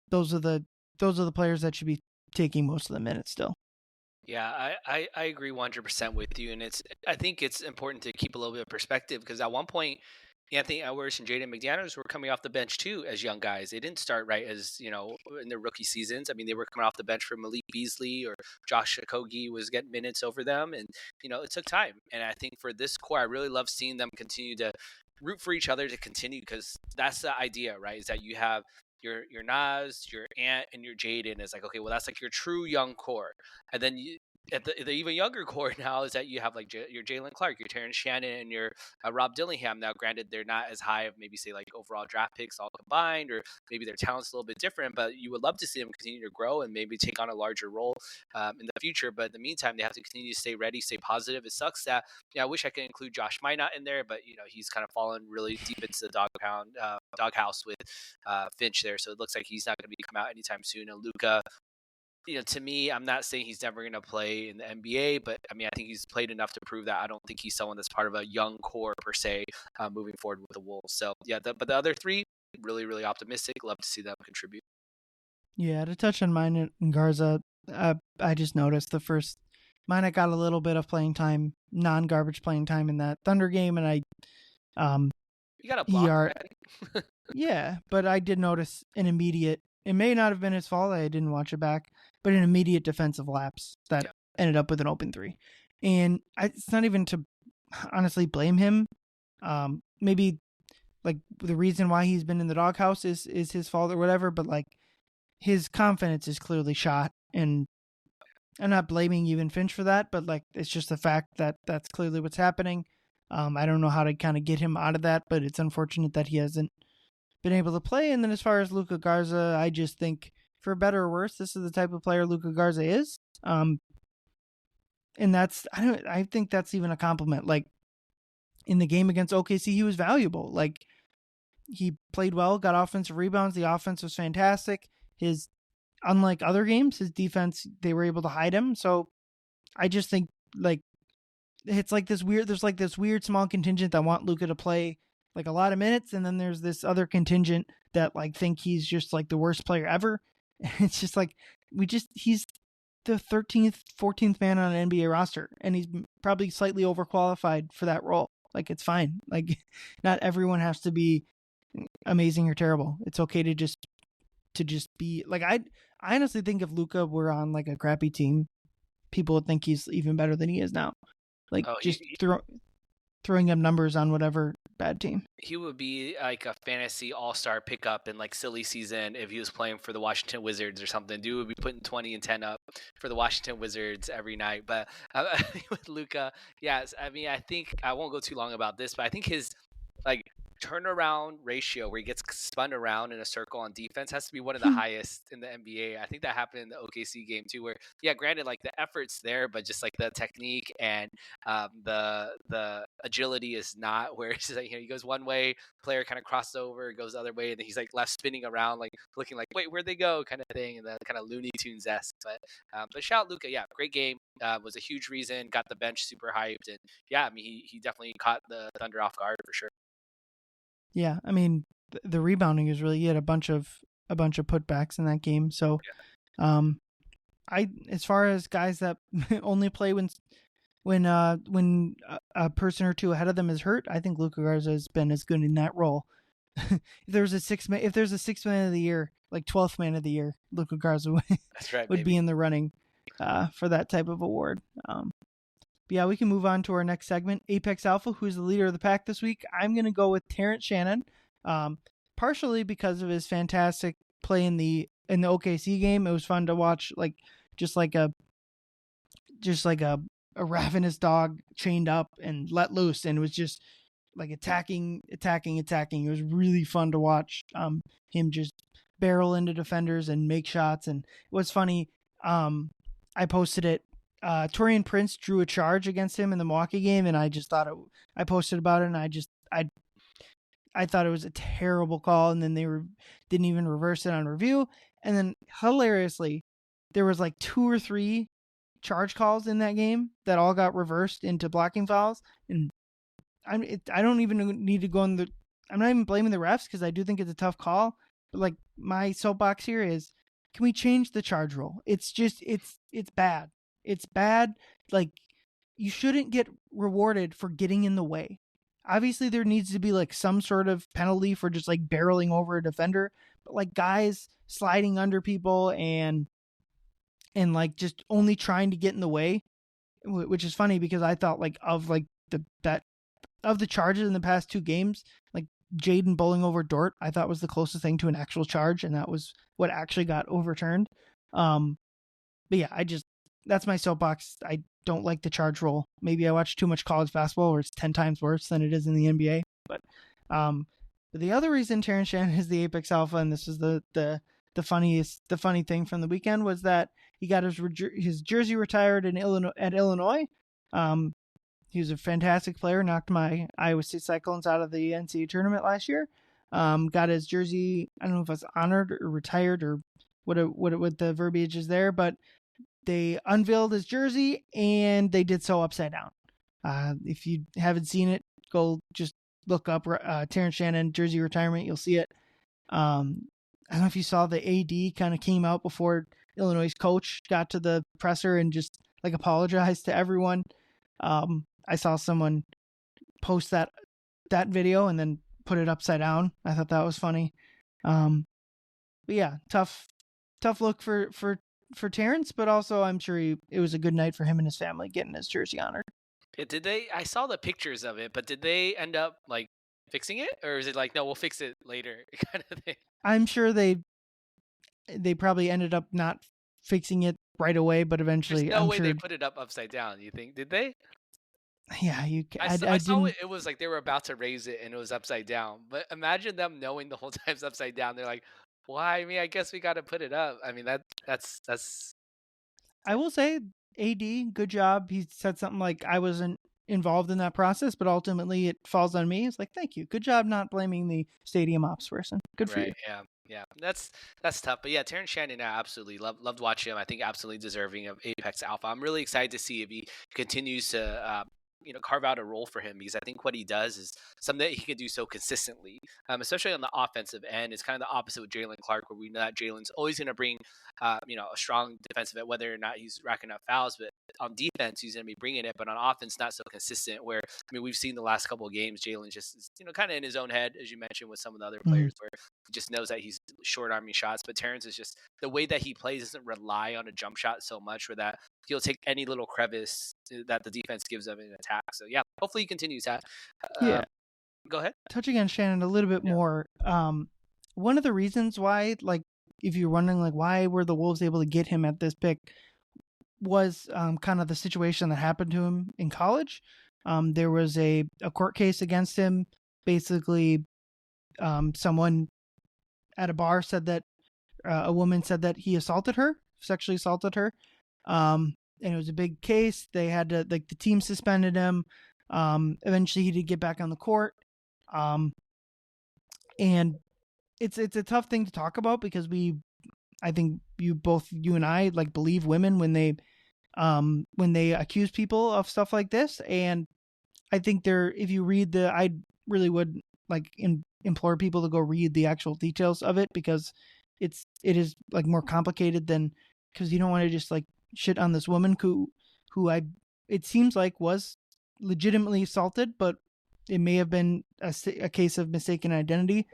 those are the players that should be taking most of the minutes still. Yeah, I agree 100% with you, and I think it's important to keep a little bit of perspective because at one point Anthony Edwards and Jaden McDaniels were coming off the bench too as young guys. They didn't start right as, in their rookie seasons. I mean, they were coming off the bench for Malik Beasley or Josh Okogie was getting minutes over them. And, it took time. And I think for this core, I really love seeing them continue to root for each other to continue because that's the idea, right? Is that you have your Nas, your Ant, and your Jaden is like, okay, well, that's like your true young core. And then at the even younger core now is that you have like your Jalen Clark, your Terrence Shannon, and your Rob Dillingham. Now, granted, they're not as high of maybe say like overall draft picks all combined, or maybe their talent's a little bit different. But you would love to see them continue to grow and maybe take on a larger role in the future. But in the meantime, they have to continue to stay ready, stay positive. It sucks that I wish I could include Josh Minot in there, but he's kind of fallen really deep into the doghouse with Finch there. So it looks like he's not going to be come out anytime soon. And Luka, to me, I'm not saying he's never going to play in the NBA, but I mean, I think he's played enough to prove that I don't think he's someone that's part of a young core per se moving forward with the Wolves. So yeah, but the other 3, really, really optimistic. Love to see them contribute. Yeah, to touch on Minot and Garza, I just noticed the first Minot got a little bit of playing time, non-garbage playing time in that Thunder game, and you got a block. Yeah, but I did notice an immediate. It may not have been his fault. I didn't watch it back, but an immediate defensive lapse that ended up with an open 3. And it's not even to honestly blame him. Maybe like the reason why he's been in the doghouse is his fault or whatever, but like his confidence is clearly shot. And I'm not blaming even Finch for that, but like it's just the fact that that's clearly what's happening. I don't know how to kind of get him out of that, but it's unfortunate that he hasn't been able to play. And then as far as Luka Garza, I just think for better or worse, this is the type of player Luka Garza is. And I think that's even a compliment. Like in the game against OKC, he was valuable. Like he played well, got offensive rebounds. The offense was fantastic. Unlike other games, his defense, they were able to hide him. So I just think like it's like there's like this weird small contingent that want Luka to play like a lot of minutes, and then there's this other contingent that like think he's just like the worst player ever. And it's just like he's the 13th, 14th man on an NBA roster, and he's probably slightly overqualified for that role. Like it's fine. Like not everyone has to be amazing or terrible. It's okay to just be like I honestly think if Luka were on like a crappy team, people would think he's even better than he is now. Like throwing up numbers on whatever bad team. He would be like a fantasy all-star pickup in like silly season if he was playing for the Washington Wizards or something. Dude would be putting 20 and 10 up for the Washington Wizards every night. But with Luka, yes, I mean, I think I won't go too long about this, but I think his like turnaround ratio where he gets spun around in a circle on defense has to be one of the highest in the NBA. I think that happened in the OKC game too, where yeah, granted, like the effort's there, but just like the technique and the agility is not. Where it's like, he goes one way, player kind of crosses over, goes the other way, and then he's like left spinning around, like looking like wait, where'd they go, kind of thing, and the kind of Looney Tunes esque. But shout out Luca, yeah, great game. Was a huge reason, got the bench super hyped, and yeah, I mean he definitely caught the Thunder off guard for sure. Yeah, I mean the rebounding is really. He had a bunch of putbacks in that game. So, I as far as guys that only play when a person or two ahead of them is hurt, I think Luka Garza has been as good in that role. If there's a sixth man of the year, like 12th man of the year, Luka Garza That's right, would be in the running for that type of award. But yeah, we can move on to our next segment. Apex Alpha, who's the leader of the pack this week? I'm going to go with Terrence Shannon, partially because of his fantastic play in the OKC game. It was fun to watch, just like a ravenous dog chained up and let loose, and it was just like attacking. It was really fun to watch him just barrel into defenders and make shots. And it was funny. I posted it. Torian Prince drew a charge against him in the Milwaukee game, and I just thought I posted about it, and I thought it was a terrible call, and then they didn't even reverse it on review. And then hilariously, there was like 2 or 3 charge calls in that game that all got reversed into blocking fouls. And I don't even need to go in I'm not even blaming the refs because I do think it's a tough call. But like my soapbox here is, can we change the charge rule? It's just it's bad. It's bad. Like, you shouldn't get rewarded for getting in the way. Obviously, there needs to be like some sort of penalty for just like barreling over a defender, but like guys sliding under people and like just only trying to get in the way, which is funny because I thought like of like the charges in the past 2 games, like Jaden bowling over Dort, I thought was the closest thing to an actual charge, and that was what actually got overturned. But yeah, that's my soapbox. I don't like the charge rule. Maybe I watch too much college basketball where it's 10 times worse than it is in the NBA. But the other reason Terrence Shannon is the Apex Alpha, and this is the funny thing from the weekend, was that he got his jersey retired at Illinois. He was a fantastic player, knocked my Iowa State Cyclones out of the NCAA tournament last year. Got his jersey, I don't know if it's honored or retired or what the verbiage is there, but they unveiled his jersey and they did so upside down. If you haven't seen it, go just look up Terrence Shannon jersey retirement. You'll see it. I don't know if you saw the AD kind of came out before Illinois' coach got to the presser and just like apologized to everyone. I saw someone post that video and then put it upside down. I thought that was funny. But yeah, tough look for Terrence, but also I'm sure it was a good night for him and his family getting his jersey honored. Yeah, I saw the pictures of it, but did they end up like fixing it, or is it like, no, we'll fix it later kind of thing? I'm sure they probably ended up not fixing it right away, but eventually, There's no I'm way sure they put it up upside down. You think? Did they? Yeah, I saw it. It was like they were about to raise it and it was upside down. But imagine them knowing the whole time's upside down. They're like, "Why? I mean, I guess we got to put it up." I mean, that's. I will say, AD, good job. He said something like, "I wasn't involved in that process, but ultimately it falls on me." It's like, thank you, good job not blaming the stadium ops person. Good for you. Yeah, that's tough. But yeah, Terrence Shannon, I absolutely loved watching him. I think absolutely deserving of Apex Alpha. I'm really excited to see if he continues to carve out a role for him, because I think what he does is something that he can do so consistently, especially on the offensive end. It's kind of the opposite with Jalen Clark, where we know that Jalen's always going to bring a strong defensive end, whether or not he's racking up fouls, but on defense, he's going to be bringing it, but on offense, not so consistent. Where, I mean, we've seen the last couple of games, Jalen just is, kind of in his own head, as you mentioned, with some of the other Mm-hmm. players, where he just knows that he's short arming shots. But Terrence is just the way that he plays doesn't rely on a jump shot so much, where that he'll take any little crevice that the defense gives him in attack. So yeah, hopefully he continues that. Yeah. Go ahead. Touching on Shannon a little bit more, one of the reasons why, like, if you're wondering, like, why were the Wolves able to get him at this pick, was kind of the situation that happened to him in college. There was a court case against him. Basically, someone at a bar said that a woman said that he sexually assaulted her. And it was a big case. They had to, like, the team suspended him. Eventually he did get back on the court. And it's a tough thing to talk about because I think you and I, like, believe women when they accuse people of stuff like this. And I think if you read I really would, like, implore people to go read the actual details of it, because it is like more complicated than, because you don't want to just, like, shit on this woman who it seems like was legitimately assaulted, but it may have been a case of mistaken identity.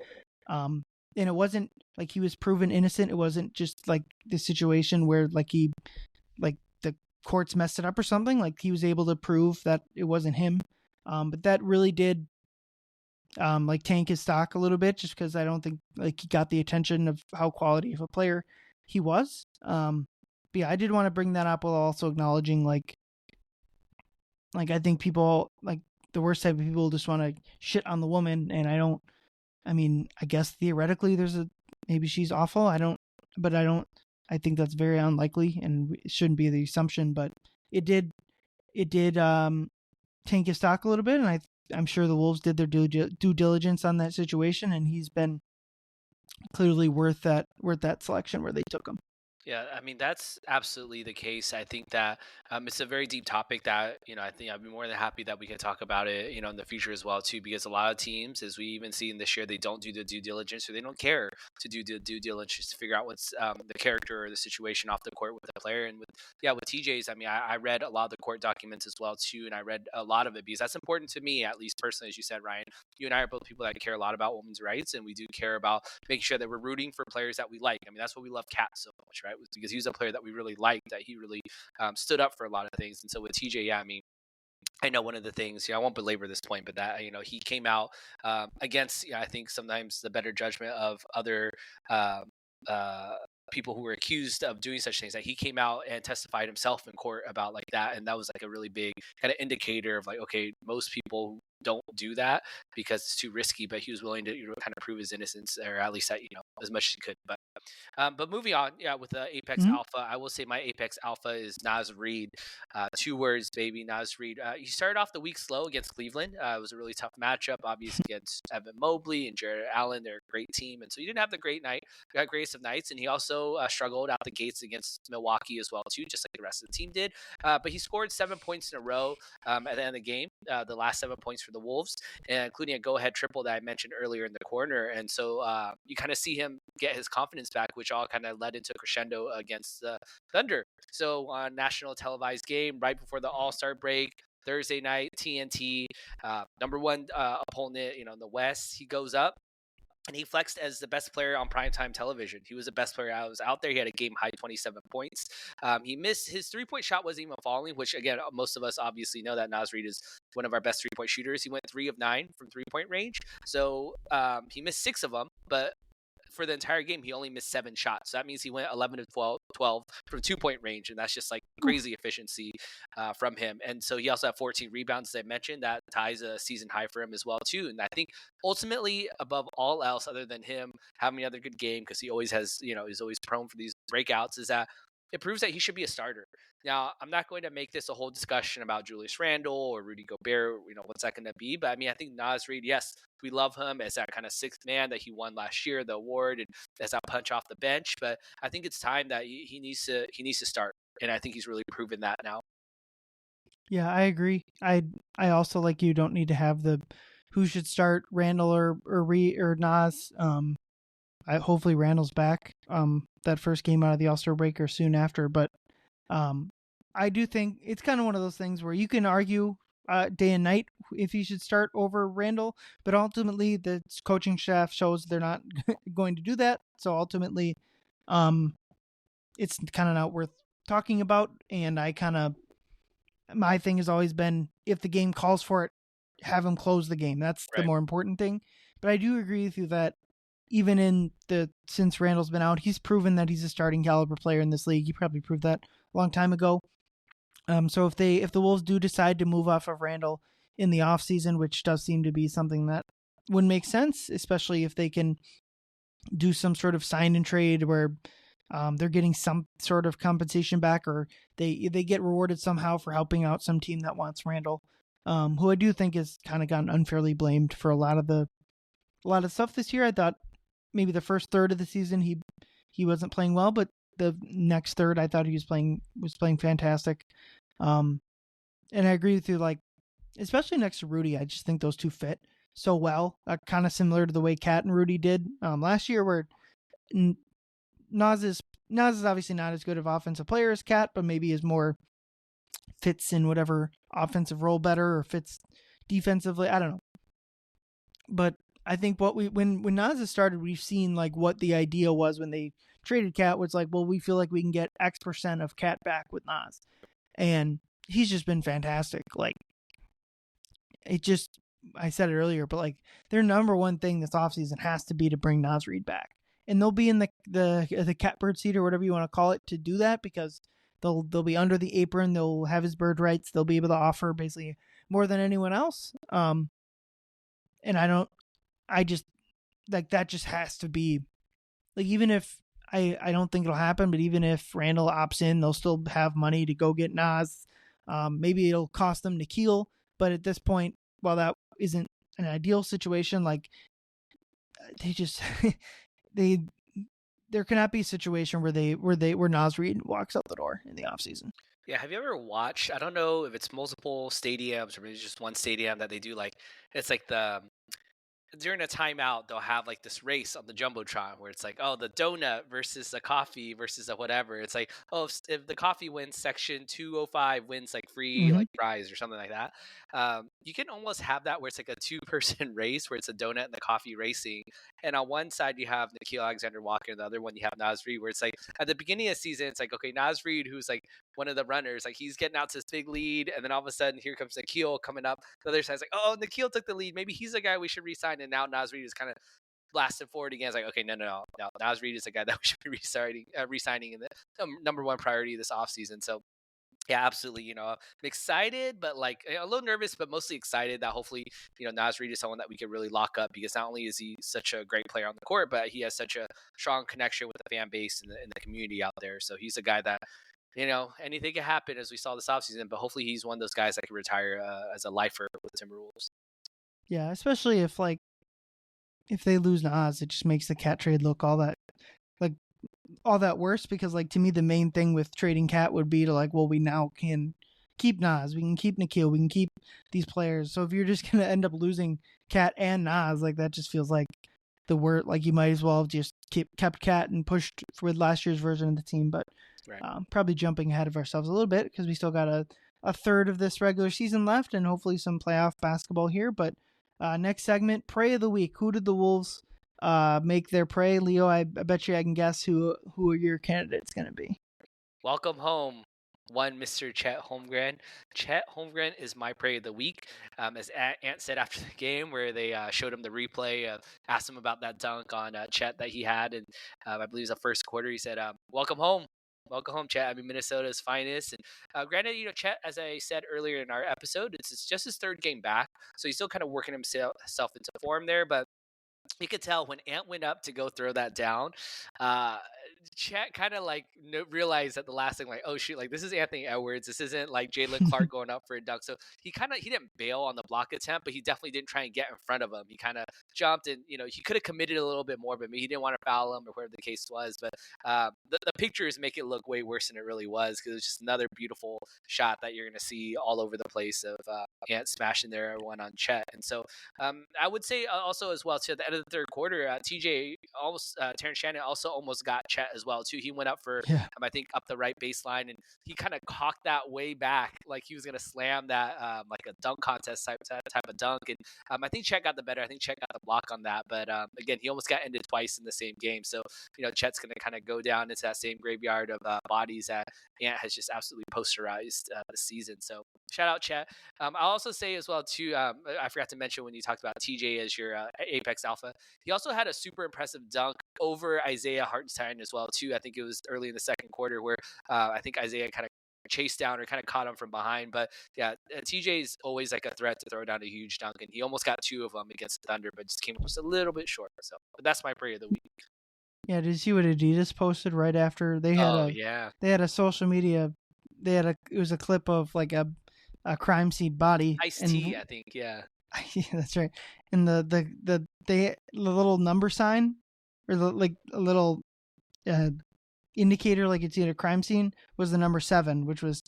And it wasn't like he was proven innocent. It wasn't just like the situation where, like, the courts messed it up or something. Like, he was able to prove that it wasn't him. But that really did like tank his stock a little bit, just because I don't think, like, he got the attention of how quality of a player he was. But yeah, I did want to bring that up while also acknowledging, like I think people, like, the worst type of people just want to shit on the woman. And I guess theoretically maybe she's awful. I think that's very unlikely, and it shouldn't be the assumption, but it did tank his stock a little bit. And I'm sure the Wolves did their due diligence on that situation, and he's been clearly worth that selection where they took him. Yeah, I mean, that's absolutely the case. I think that it's a very deep topic that, I think I'd be more than happy that we can talk about it, in the future as well, too, because a lot of teams, as we even see in this year, they don't do the due diligence, or they don't care to do the due diligence to figure out what's the character or the situation off the court with the player. And with TJ's, I mean, I read a lot of the court documents as well, too, and I read a lot of it because that's important to me, at least personally, as you said, Ryan. You and I are both people that care a lot about women's rights, and we do care about making sure that we're rooting for players that we like. I mean, that's what we love Cat so much, right? Because he was a player that we really liked, that he really stood up for a lot of things. And so with TJ, yeah, I mean, I know one of the things, I won't belabor this point, but that, he came out against, I think sometimes the better judgment of other people who were accused of doing such things, that he came out and testified himself in court about, like, that. And that was like a really big kind of indicator of, like, okay, most people don't do that because it's too risky, but he was willing to kind of prove his innocence, or at least that, as much as he could. But moving on, yeah, with Apex Alpha, I will say my Apex Alpha is Naz Reid. 2 words, baby, Naz Reid. He started off the week slow against Cleveland. It was a really tough matchup, obviously, against Evan Mobley and Jared Allen. They're a great team, and so he didn't have the greatest of nights, and he also struggled out the gates against Milwaukee as well, too, just like the rest of the team did. But he scored 7 points in a row at the end of the game, the last 7 points for the Wolves, including a go-ahead triple that I mentioned earlier in the corner. And so you kind of see him get his confidence back, which all kind of led into crescendo against the Thunder. So on national televised game right before the All-Star break, Thursday night, TNT, number one opponent, in the West, he goes up and he flexed as the best player on primetime television. He was the best player I was out there. He had a game high 27 points. He missed his 3-point shot, wasn't even falling, which, again, most of us obviously know that Naz Reid is one of our best 3-point shooters. He went 3 of 9 from 3-point range. So he missed 6 of them, but for the entire game, he only missed 7 shots. So that means he went 11 of 12 from 2-point range, and that's just like crazy efficiency from him. And so he also had 14 rebounds, as I mentioned. That ties a season high for him as well, too. And I think ultimately, above all else, other than him having another good game, because he always has, he's always prone for these breakouts, is that it proves that he should be a starter. Now, I'm not going to make this a whole discussion about Julius Randle or Rudy Gobert, what's that going to be? But I mean, I think Naz Reid, yes, we love him as that kind of 6th man that he won last year, the award, and as that punch off the bench. But I think it's time that he needs to start. And I think he's really proven that now. Yeah, I agree. I also, like you, don't need to have the who should start, Randall or Nas. hopefully Randall's back that first game out of the All-Star break or soon after. But I do think it's kind of one of those things where you can argue day and night if he should start over Randall, but ultimately the coaching staff shows they're not going to do that. So ultimately, it's kind of not worth talking about. And my thing has always been, if the game calls for it, have him close the game. That's the more important thing. But I do agree with you that even since Randall's been out, he's proven that he's a starting caliber player in this league. He probably proved that a long time ago. So if the Wolves do decide to move off of Randall in the offseason, which does seem to be something that would make sense, especially if they can do some sort of sign and trade where they're getting some sort of compensation back, or they get rewarded somehow for helping out some team that wants Randall, who I do think has kind of gotten unfairly blamed for a lot of stuff this year. I thought maybe the first third of the season he wasn't playing well, but the next third I thought he was playing fantastic. And I agree with you, like especially next to Rudy, I just think those two fit so well, kind of similar to the way Cat and Rudy did last year, where Nas is obviously not as good of offensive player as Cat, but maybe is more fits in whatever offensive role better or fits defensively. I don't know. But I think when Nas has started, we've seen like what the idea was when they traded Cat was like, well, we feel like we can get X% of Cat back with Nas. And he's just been fantastic. Like I said it earlier, but like their number one thing this offseason has to be to bring Nas Reed back. And they'll be in the catbird seat or whatever you want to call it to do that, because they'll be under the apron. They'll have his bird rights. They'll be able to offer basically more than anyone else. And I just like that just has to be like, even if I don't think it'll happen, but even if Randall opts in, they'll still have money to go get Nas. Maybe it'll cost them Nikhil, but at this point, while that isn't an ideal situation, like they just there cannot be a situation where Nas Reed walks out the door in the offseason. Yeah, have you ever watched? I don't know if it's multiple stadiums or maybe just one stadium that they do like. It's like during a timeout, they'll have like this race on the jumbotron where it's like, oh, the donut versus the coffee versus a whatever. It's like, oh, if the coffee wins, section 205 wins like free like fries or something like that. You can almost have that where it's like a two-person race where it's a donut and the coffee racing, and on one side you have Nikhil Alexander Walker, and the other one you have Nas Reed, where it's like at the beginning of the season, it's like, okay, Nas Reed, who's like one of the runners, like he's getting out to this big lead, and then all of a sudden here comes Nikhil coming up. The other side's like, oh, Nikhil took the lead. Maybe he's the guy we should re-sign. And now Nas Reed is kind of blasted forward again. It's like, okay, no. Nas Reed is the guy that we should be re-signing in the number one priority this offseason. So yeah, absolutely. I'm excited, but like a little nervous, but mostly excited that hopefully, Nas Reed is someone that we can really lock up, because not only is he such a great player on the court, but he has such a strong connection with the fan base and the community out there. So he's a guy that, anything can happen, as we saw this offseason, but hopefully he's one of those guys that can retire as a lifer with the Timberwolves. Yeah, especially if they lose Nas, it just makes the Cat trade look all that worse, because like to me the main thing with trading Cat would be to like, well, we now can keep Nas, we can keep Nikhil, we can keep these players. So if you're just gonna end up losing Cat and Nas, like that just feels like the word, like you might as well have just kept Cat and pushed with last year's version of the team. But probably jumping ahead of ourselves a little bit, because we still got a third of this regular season left and hopefully some playoff basketball here. But next segment, Prey of the Week. Who did the Wolves make their prey? Leo, I bet you I can guess who your candidate's going to be. Welcome home, one Mr. Chet Holmgren. Chet Holmgren is my prey of the week. As Ant said after the game, where they showed him the replay, asked him about that dunk on Chet that he had, and I believe it was the first quarter. He said, welcome home. Welcome home, Chet. I mean, Minnesota's finest. And granted, Chet, as I said earlier in our episode, it's just his third game back, so he's still kind of working himself into form there. But you could tell when Ant went up to go throw that down, Chat kind of like realized at the last thing, like, oh shoot, like this is Anthony Edwards. This isn't like Jalen Clark going up for a dunk. So he didn't bail on the block attempt, but he definitely didn't try and get in front of him. He kind of jumped and he could have committed a little bit more, but maybe he didn't want to foul him or whatever the case was. But the pictures make it look way worse than it really was because it's just another beautiful shot that you're going to see all over the place of Ant smashing their one on Chet. And so I would say also as well, too, at the end of the third quarter, Terrence Shannon also almost got Chet as well, too. He went up for, Yeah. I think, up the right baseline, and he kind of cocked that way back like he was going to slam that like a dunk contest type of dunk. And I think Chet got the better. I think Chet got the block on that. But again, he almost got ended twice in the same game. So, Chet's going to kind of go down into that same graveyard of bodies that Ant has just absolutely posterized this season. So shout out Chet. I'll also say as well too. I forgot to mention when you talked about TJ as your Apex Alpha, he also had a super impressive dunk over Isaiah Hartenstein as well too. I think it was early in the second quarter where I think Isaiah kind of chased down or kind of caught him from behind. But yeah, TJ's always like a threat to throw down a huge dunk, and he almost got two of them against the Thunder, but just came just a little bit short. So, but that's my play of the week. Yeah, did you see what Adidas posted right after they had they had a social media, it was a clip of like a crime scene body. Ice-T, I think, yeah. Yeah, that's right. And the little number sign or like a little indicator like it's in a crime scene was the number 7, which is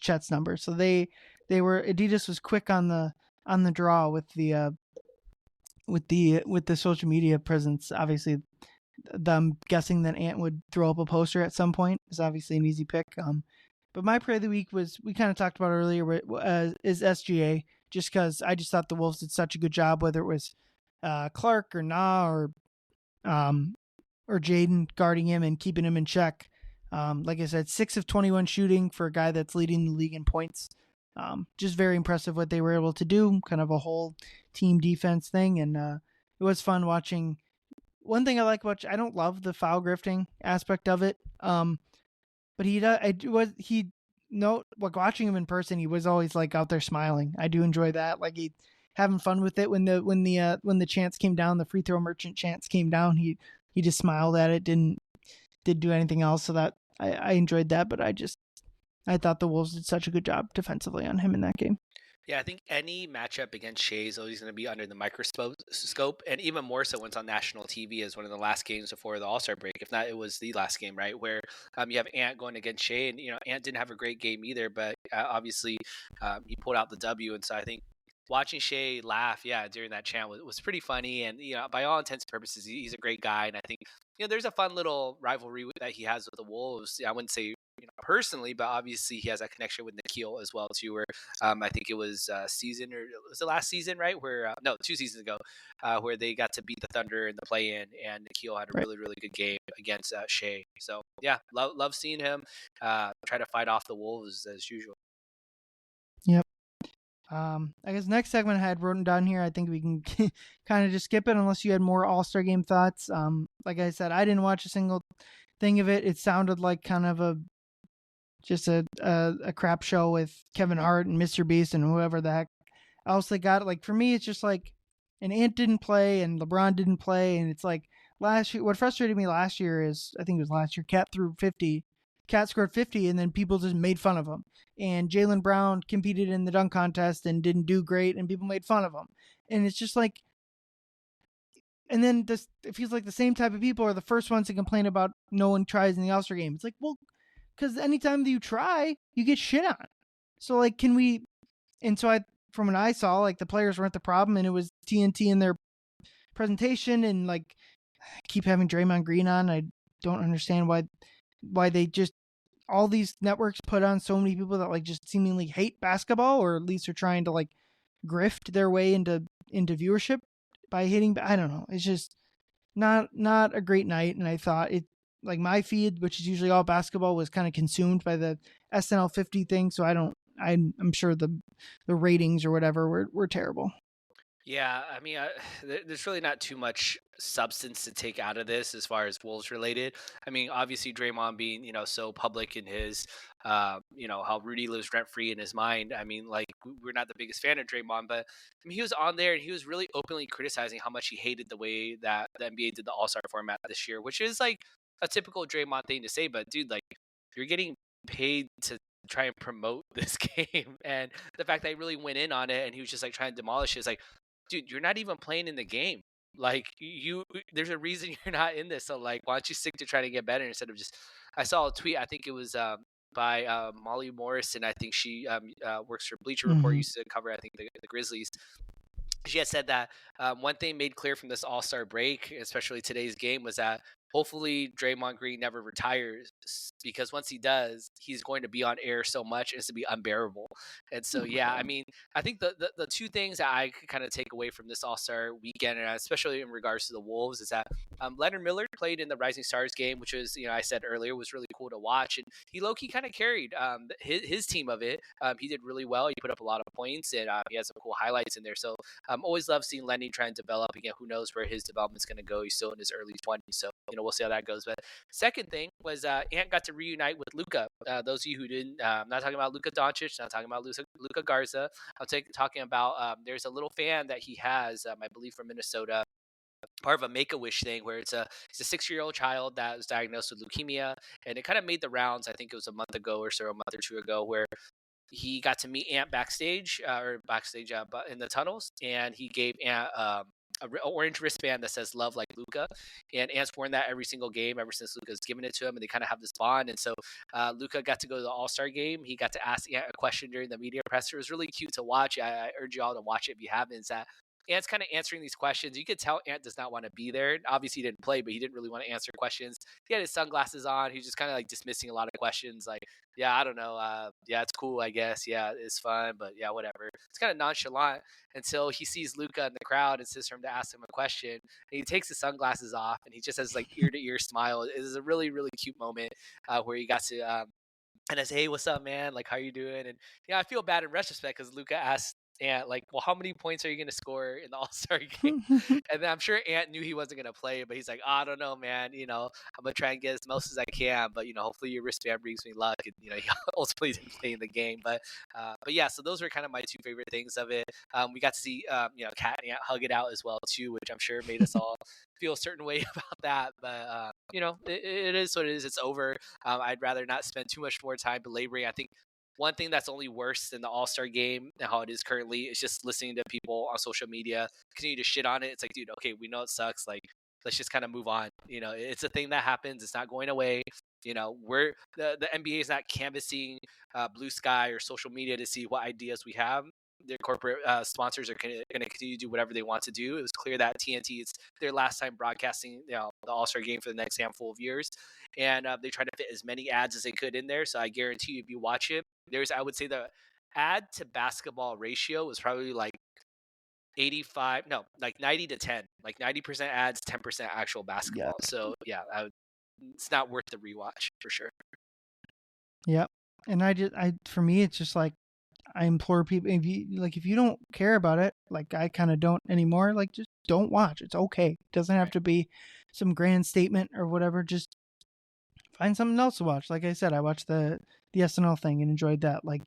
Chet's number. So Adidas was quick on the draw with the social media presence. Obviously, I'm guessing that Ant would throw up a poster at some point. It's obviously an easy pick. But my play of the week we kind of talked about earlier, is SGA, just because I just thought the Wolves did such a good job, whether it was Clark or or Jaden guarding him and keeping him in check. Like I said, 6 of 21 shooting for a guy that's leading the league in points. Just very impressive what they were able to do, kind of a whole team defense thing. And it was fun watching. One thing I like about, I don't love the foul grifting aspect of it. But like watching him in person, he was always like out there smiling. I do enjoy that. Like he having fun with it when the chance came down, the free throw merchant chance came down, he just smiled at it, didn't do anything else. So that I enjoyed that, but I thought the Wolves did such a good job defensively on him in that game. Yeah, I think any matchup against Shea is always going to be under the microscope, and even more so when it's on national TV as one of the last games before the All-Star break. If not, it was the last game, right? Where you have Ant going against Shea, and Ant didn't have a great game either, but obviously he pulled out the W, and so I think watching Shea laugh, during that chant was pretty funny, and by all intents and purposes, he's a great guy, and I think there's a fun little rivalry that he has with the Wolves. I wouldn't say personally, but obviously he has that connection with Nikhil as well too. Where I think it was season, or it was the last season, right? Where no, 2 seasons ago, where they got to beat the Thunder in the play-in, and Nikhil had a really really good game against Shea. So yeah, love seeing him try to fight off the Wolves as usual. Yep. I guess next segment I had written down here, I think we can kind of just skip it unless you had more All-Star game thoughts. Like I said, I didn't watch a single thing of it. It sounded like kind of a crap show with Kevin Hart and Mr. Beast and whoever the heck else they got. Like for me, it's just like an Ant didn't play and LeBron didn't play, and it's like last year. What frustrated me last year is, I think it was last year, Cat scored 50, and then people just made fun of him. And Jaylen Brown competed in the dunk contest and didn't do great, and people made fun of him. And it's just like, and then it feels like the same type of people are the first ones to complain about no one tries in the All-Star game. It's like, well, because anytime that you try, you get shit on. So like, from what I saw, like the players weren't the problem, and it was TNT in their presentation, and like keep having Draymond Green on. I don't understand why they just, all these networks put on so many people that like just seemingly hate basketball, or at least are trying to like grift their way into viewership by hitting. I don't know. It's just not a great night. And I thought it, like my feed, which is usually all basketball, was kind of consumed by the SNL 50 thing. So I'm sure the ratings or whatever were terrible. Yeah, I mean, there's really not too much substance to take out of this as far as Wolves related. I mean, obviously Draymond being, so public in his, how Rudy lives rent free in his mind. I mean, like we're not the biggest fan of Draymond, but I mean, he was on there and he was really openly criticizing how much he hated the way that the NBA did the All-Star format this year, which is like a typical Draymond thing to say, but dude, like you're getting paid to try and promote this game, and the fact that he really went in on it and he was just like trying to demolish it is like, dude, you're not even playing in the game. Like there's a reason you're not in this. So like, why don't you stick to trying to get better instead of just? I saw a tweet. I think it was by Molly Morrison. I think she works for Bleacher Report. Mm-hmm. Used to cover, I think, the Grizzlies. She had said that one thing made clear from this All Star break, especially today's game, was that hopefully Draymond Green never retires because once he does, he's going to be on air so much it's to be unbearable. And so, yeah, I mean, I think the two things that I could kind of take away from this All Star weekend, and especially in regards to the Wolves, is that Leonard Miller played in the Rising Stars game, which was, I said earlier, was really cool to watch, and he low key kind of carried his team of it. He did really well. He put up a lot of points, and he has some cool highlights in there. So always love seeing Lenny try and develop. Again, who knows where his development's going to go? He's still in his early 20s, so we'll see how that goes. But second thing was Ant got to reunite with Luka. Those of you who didn't, I'm not talking about Luka Doncic, not talking about Luka Garza. I'm talking about there's a little fan that he has, I believe from Minnesota, part of a Make-A-Wish thing where it's a 6-year-old child that was diagnosed with leukemia, and it kind of made the rounds. I think it was a month ago or so, a month or two ago, where he got to meet Ant backstage in the tunnels, and he gave Ant an orange wristband that says "Love like Luca," and Ant's worn that every single game ever since Luca's given it to him, and they kind of have this bond. And so Luca got to go to the All-Star game. He got to ask Ant a question during the media presser. It was really cute to watch. I urge you all to watch it if you haven't. Is that Ant's kind of answering these questions. You could tell Ant does not want to be there. Obviously, he didn't play, but he didn't really want to answer questions. He had his sunglasses on. He was just kind of like dismissing a lot of questions. Like, yeah, I don't know. Yeah, it's cool, I guess. Yeah, it's fun, but yeah, whatever. It's kind of nonchalant until he sees Luca in the crowd and says for him to ask him a question. And he takes his sunglasses off and he just has like ear to ear smile. It is a really, really cute moment where he got to and I say, "Hey, what's up, man? Like, how you doing?" And I feel bad in retrospect because Luca asked Ant, like, "Well, how many points are you going to score in the All Star game?" And then I'm sure Ant knew he wasn't going to play, but he's like, "I don't know, man. I'm gonna try and get as most as I can, but hopefully your wristband brings me luck." And he ultimately didn't play in the game, but yeah. So those were kind of my two favorite things of it. We got to see Cat and Ant hug it out as well too, which I'm sure made us all feel a certain way about that. But it is what it is. It's over. I'd rather not spend too much more time belaboring. I think one thing that's only worse than the All-Star game and how it is currently is just listening to people on social media continue to shit on it. It's like, dude, okay, we know it sucks. Like, let's just kind of move on. It's a thing that happens. It's not going away. We're the NBA is not canvassing blue sky or social media to see what ideas we have. Their corporate sponsors are going to continue to do whatever they want to do. It was clear that TNT is their last time broadcasting the All-Star game for the next handful of years, and they try to fit as many ads as they could in there. So I guarantee you, if you watch it, I would say the ad to basketball ratio was probably like 85, no, like 90 to 10, like 90% ads, 10% actual basketball. Yep. So yeah, it's not worth the rewatch for sure. Yep. And for me, it's just like, I implore people, if you don't care about it, like I kind of don't anymore, like just don't watch. It's okay. It doesn't have to be some grand statement or whatever. Just find something else to watch. Like I said, I watched the SNL thing and enjoyed that. Like,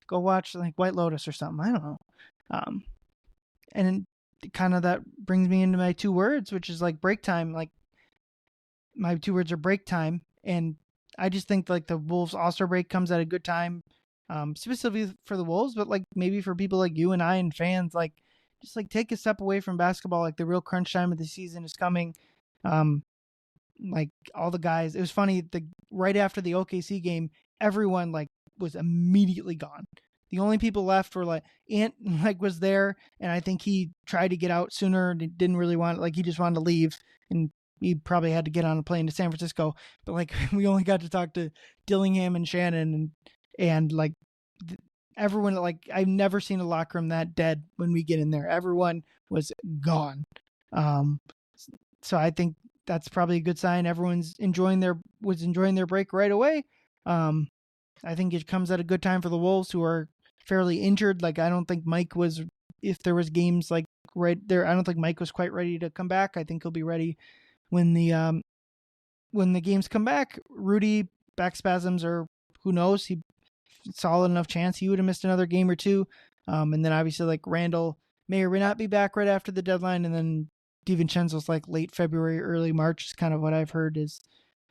go watch like White Lotus or something. I don't know. And kind of that brings me into my two words, which is like break time. Like, my two words are break time, and I just think like the Wolves All-Star break comes at a good time, specifically for the Wolves, but like maybe for people like you and I and fans, like just like take a step away from basketball. Like the real crunch time of the season is coming. Like all the guys, it was funny. Right after the OKC game, everyone like was immediately gone. The only people left were like Ant, like was there, and I think he tried to get out sooner and didn't really want, like he just wanted to leave, and he probably had to get on a plane to San Francisco. But like we only got to talk to Dillingham and Shannon and like everyone. Like I've never seen a locker room that dead when we get in there. Everyone was gone. So I think that's probably a good sign. Everyone's enjoying their break right away. I think it comes at a good time for the Wolves, who are fairly injured. Like I don't think Mike was, if there was games like right there, I don't think Mike was quite ready to come back. I think he'll be ready when the games come back. Rudy back spasms, or who knows, he solid enough chance he would have missed another game or two. And then obviously like Randall may or may not be back right after the deadline, and then DiVincenzo's like late February, early March is kind of what I've heard is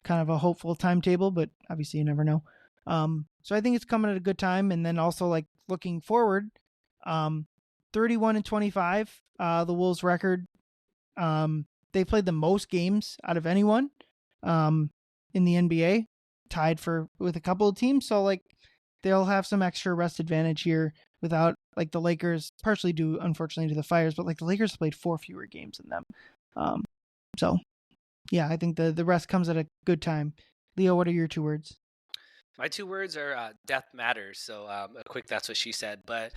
kind of a hopeful timetable, but obviously you never know. So I think it's coming at a good time. And then also like looking forward, 31-25, the Wolves record. They played the most games out of anyone in the NBA, tied with a couple of teams. So like they'll have some extra rest advantage here without like the Lakers, partially due unfortunately to the fires, but like the Lakers played 4 fewer games than them. So yeah, I think the rest comes at a good time. Leo, what are your 2 words? My 2 words are death matters. So a quick, that's what she said. But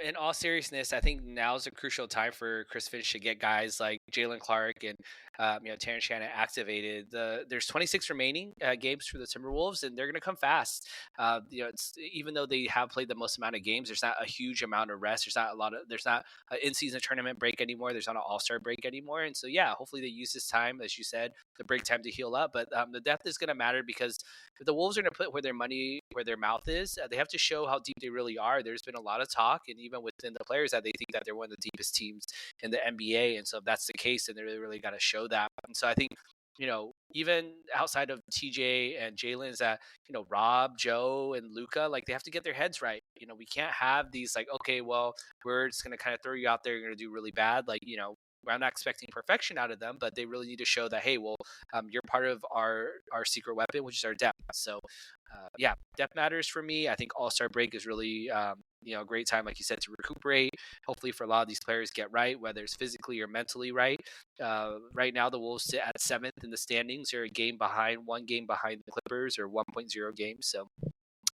in all seriousness, I think now's a crucial time for Chris Finch to get guys like Jalen Clark and Terrence Shannon activated. There's 26 remaining games for the Timberwolves, and they're going to come fast. It's, even though they have played the most amount of games, there's not a huge amount of rest. There's not an in-season tournament break anymore. There's not an All-Star break anymore. And so yeah, hopefully they use this time, as you said, the break time to heal up. But the depth is going to matter because if the Wolves are going to put where their mouth is, they have to show how deep they really are. There's been a lot of talk, and even within the players, that they think that they're one of the deepest teams in the NBA. And so if that's the case, then they really got to show that. And so I think, even outside of TJ and Jalen, is that, Rob, Joe, and Luca, like they have to get their heads right. We can't have these like, okay, well, we're just going to kind of throw you out there. You're going to do really bad. Like, I'm not expecting perfection out of them, but they really need to show that, hey, well, you're part of our secret weapon, which is our depth. So, yeah, depth matters for me. I think All-Star break is really, a great time, like you said, to recuperate. Hopefully, for a lot of these players, get right, whether it's physically or mentally right. Right now, the Wolves sit at 7th in the standings. They're one game behind the Clippers, or 1.0 games. So.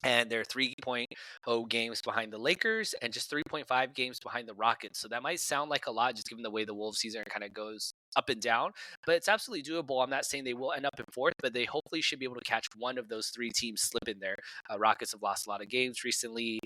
And they're 3.0 games behind the Lakers and just 3.5 games behind the Rockets. So that might sound like a lot, just given the way the Wolves season kind of goes up and down, but it's absolutely doable. I'm not saying they will end up in 4th, but they hopefully should be able to catch one of those 3 teams slip in there. Rockets have lost a lot of games recently.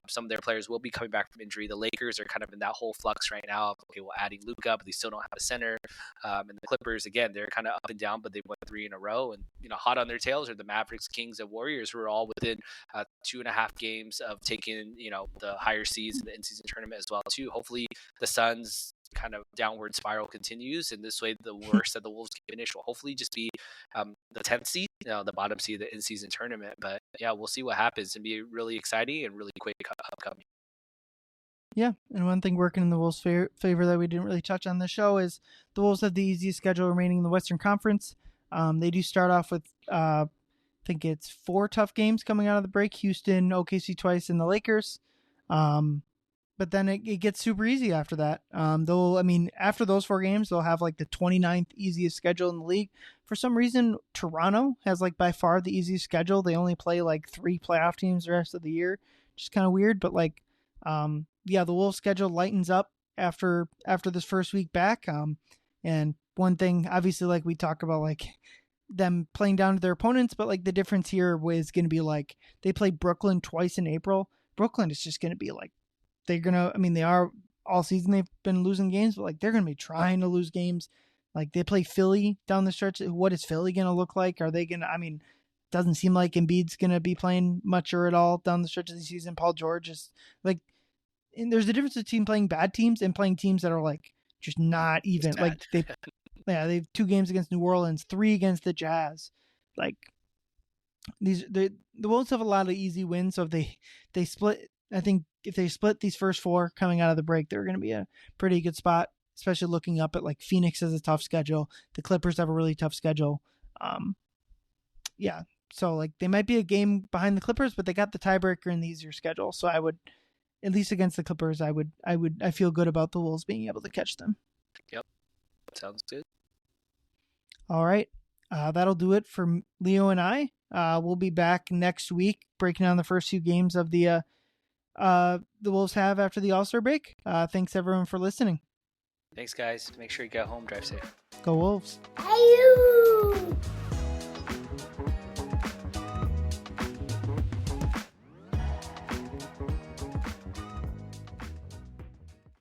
Some of their players will be coming back from injury. The Lakers are kind of in that whole flux right now of, okay, well, adding Luka, but they still don't have a center. And the Clippers, again, they're kind of up and down, but they won 3 in a row. And, hot on their tails are the Mavericks, Kings, and Warriors, who are all within 2.5 games of taking, the higher seeds in the in-season tournament as well, too. Hopefully the Suns kind of downward spiral continues, and this way the worst that the Wolves can finish will hopefully just be the 10th seed, the bottom seed of the in-season tournament. But yeah, we'll see what happens, and be really exciting and really quick upcoming. Yeah, and one thing working in the Wolves' favor that we didn't really touch on the show is the Wolves have the easiest schedule remaining in the Western Conference. They do start off with I think it's 4 tough games coming out of the break: Houston, OKC twice, and the Lakers. But then it gets super easy after that. After those 4 games, they'll have like the 29th easiest schedule in the league. For some reason, Toronto has like by far the easiest schedule. They only play like 3 playoff teams the rest of the year, which is kind of weird. But like, the Wolves schedule lightens up after this first week back. And one thing, obviously, like we talk about, like them playing down to their opponents, but like the difference here is going to be like they play Brooklyn twice in April. Brooklyn is just going to be like, they are all season, they've been losing games, but like they're going to be trying to lose games. Like they play Philly down the stretch. What is Philly going to look like? Are they going to, doesn't seem like Embiid's going to be playing much or at all down the stretch of the season. Paul George is like, and there's a difference between playing bad teams and playing teams that are like just not even like they have 2 games against New Orleans, 3 against the Jazz. Like the Wolves have a lot of easy wins. So if they split, I think if they split these first 4 coming out of the break, they're going to be a pretty good spot, especially looking up at like Phoenix has a tough schedule. The Clippers have a really tough schedule. So like they might be a game behind the Clippers, but they got the tiebreaker in the easier schedule. So I would, at least against the Clippers, I feel good about the Wolves being able to catch them. Yep. Sounds good. All right. That'll do it for Leo and I. We'll be back next week breaking down the first 2 games of the Wolves have after the All-Star break. Thanks everyone for listening. Thanks, guys. Make sure you get home. Drive safe. Go Wolves. Hey, you!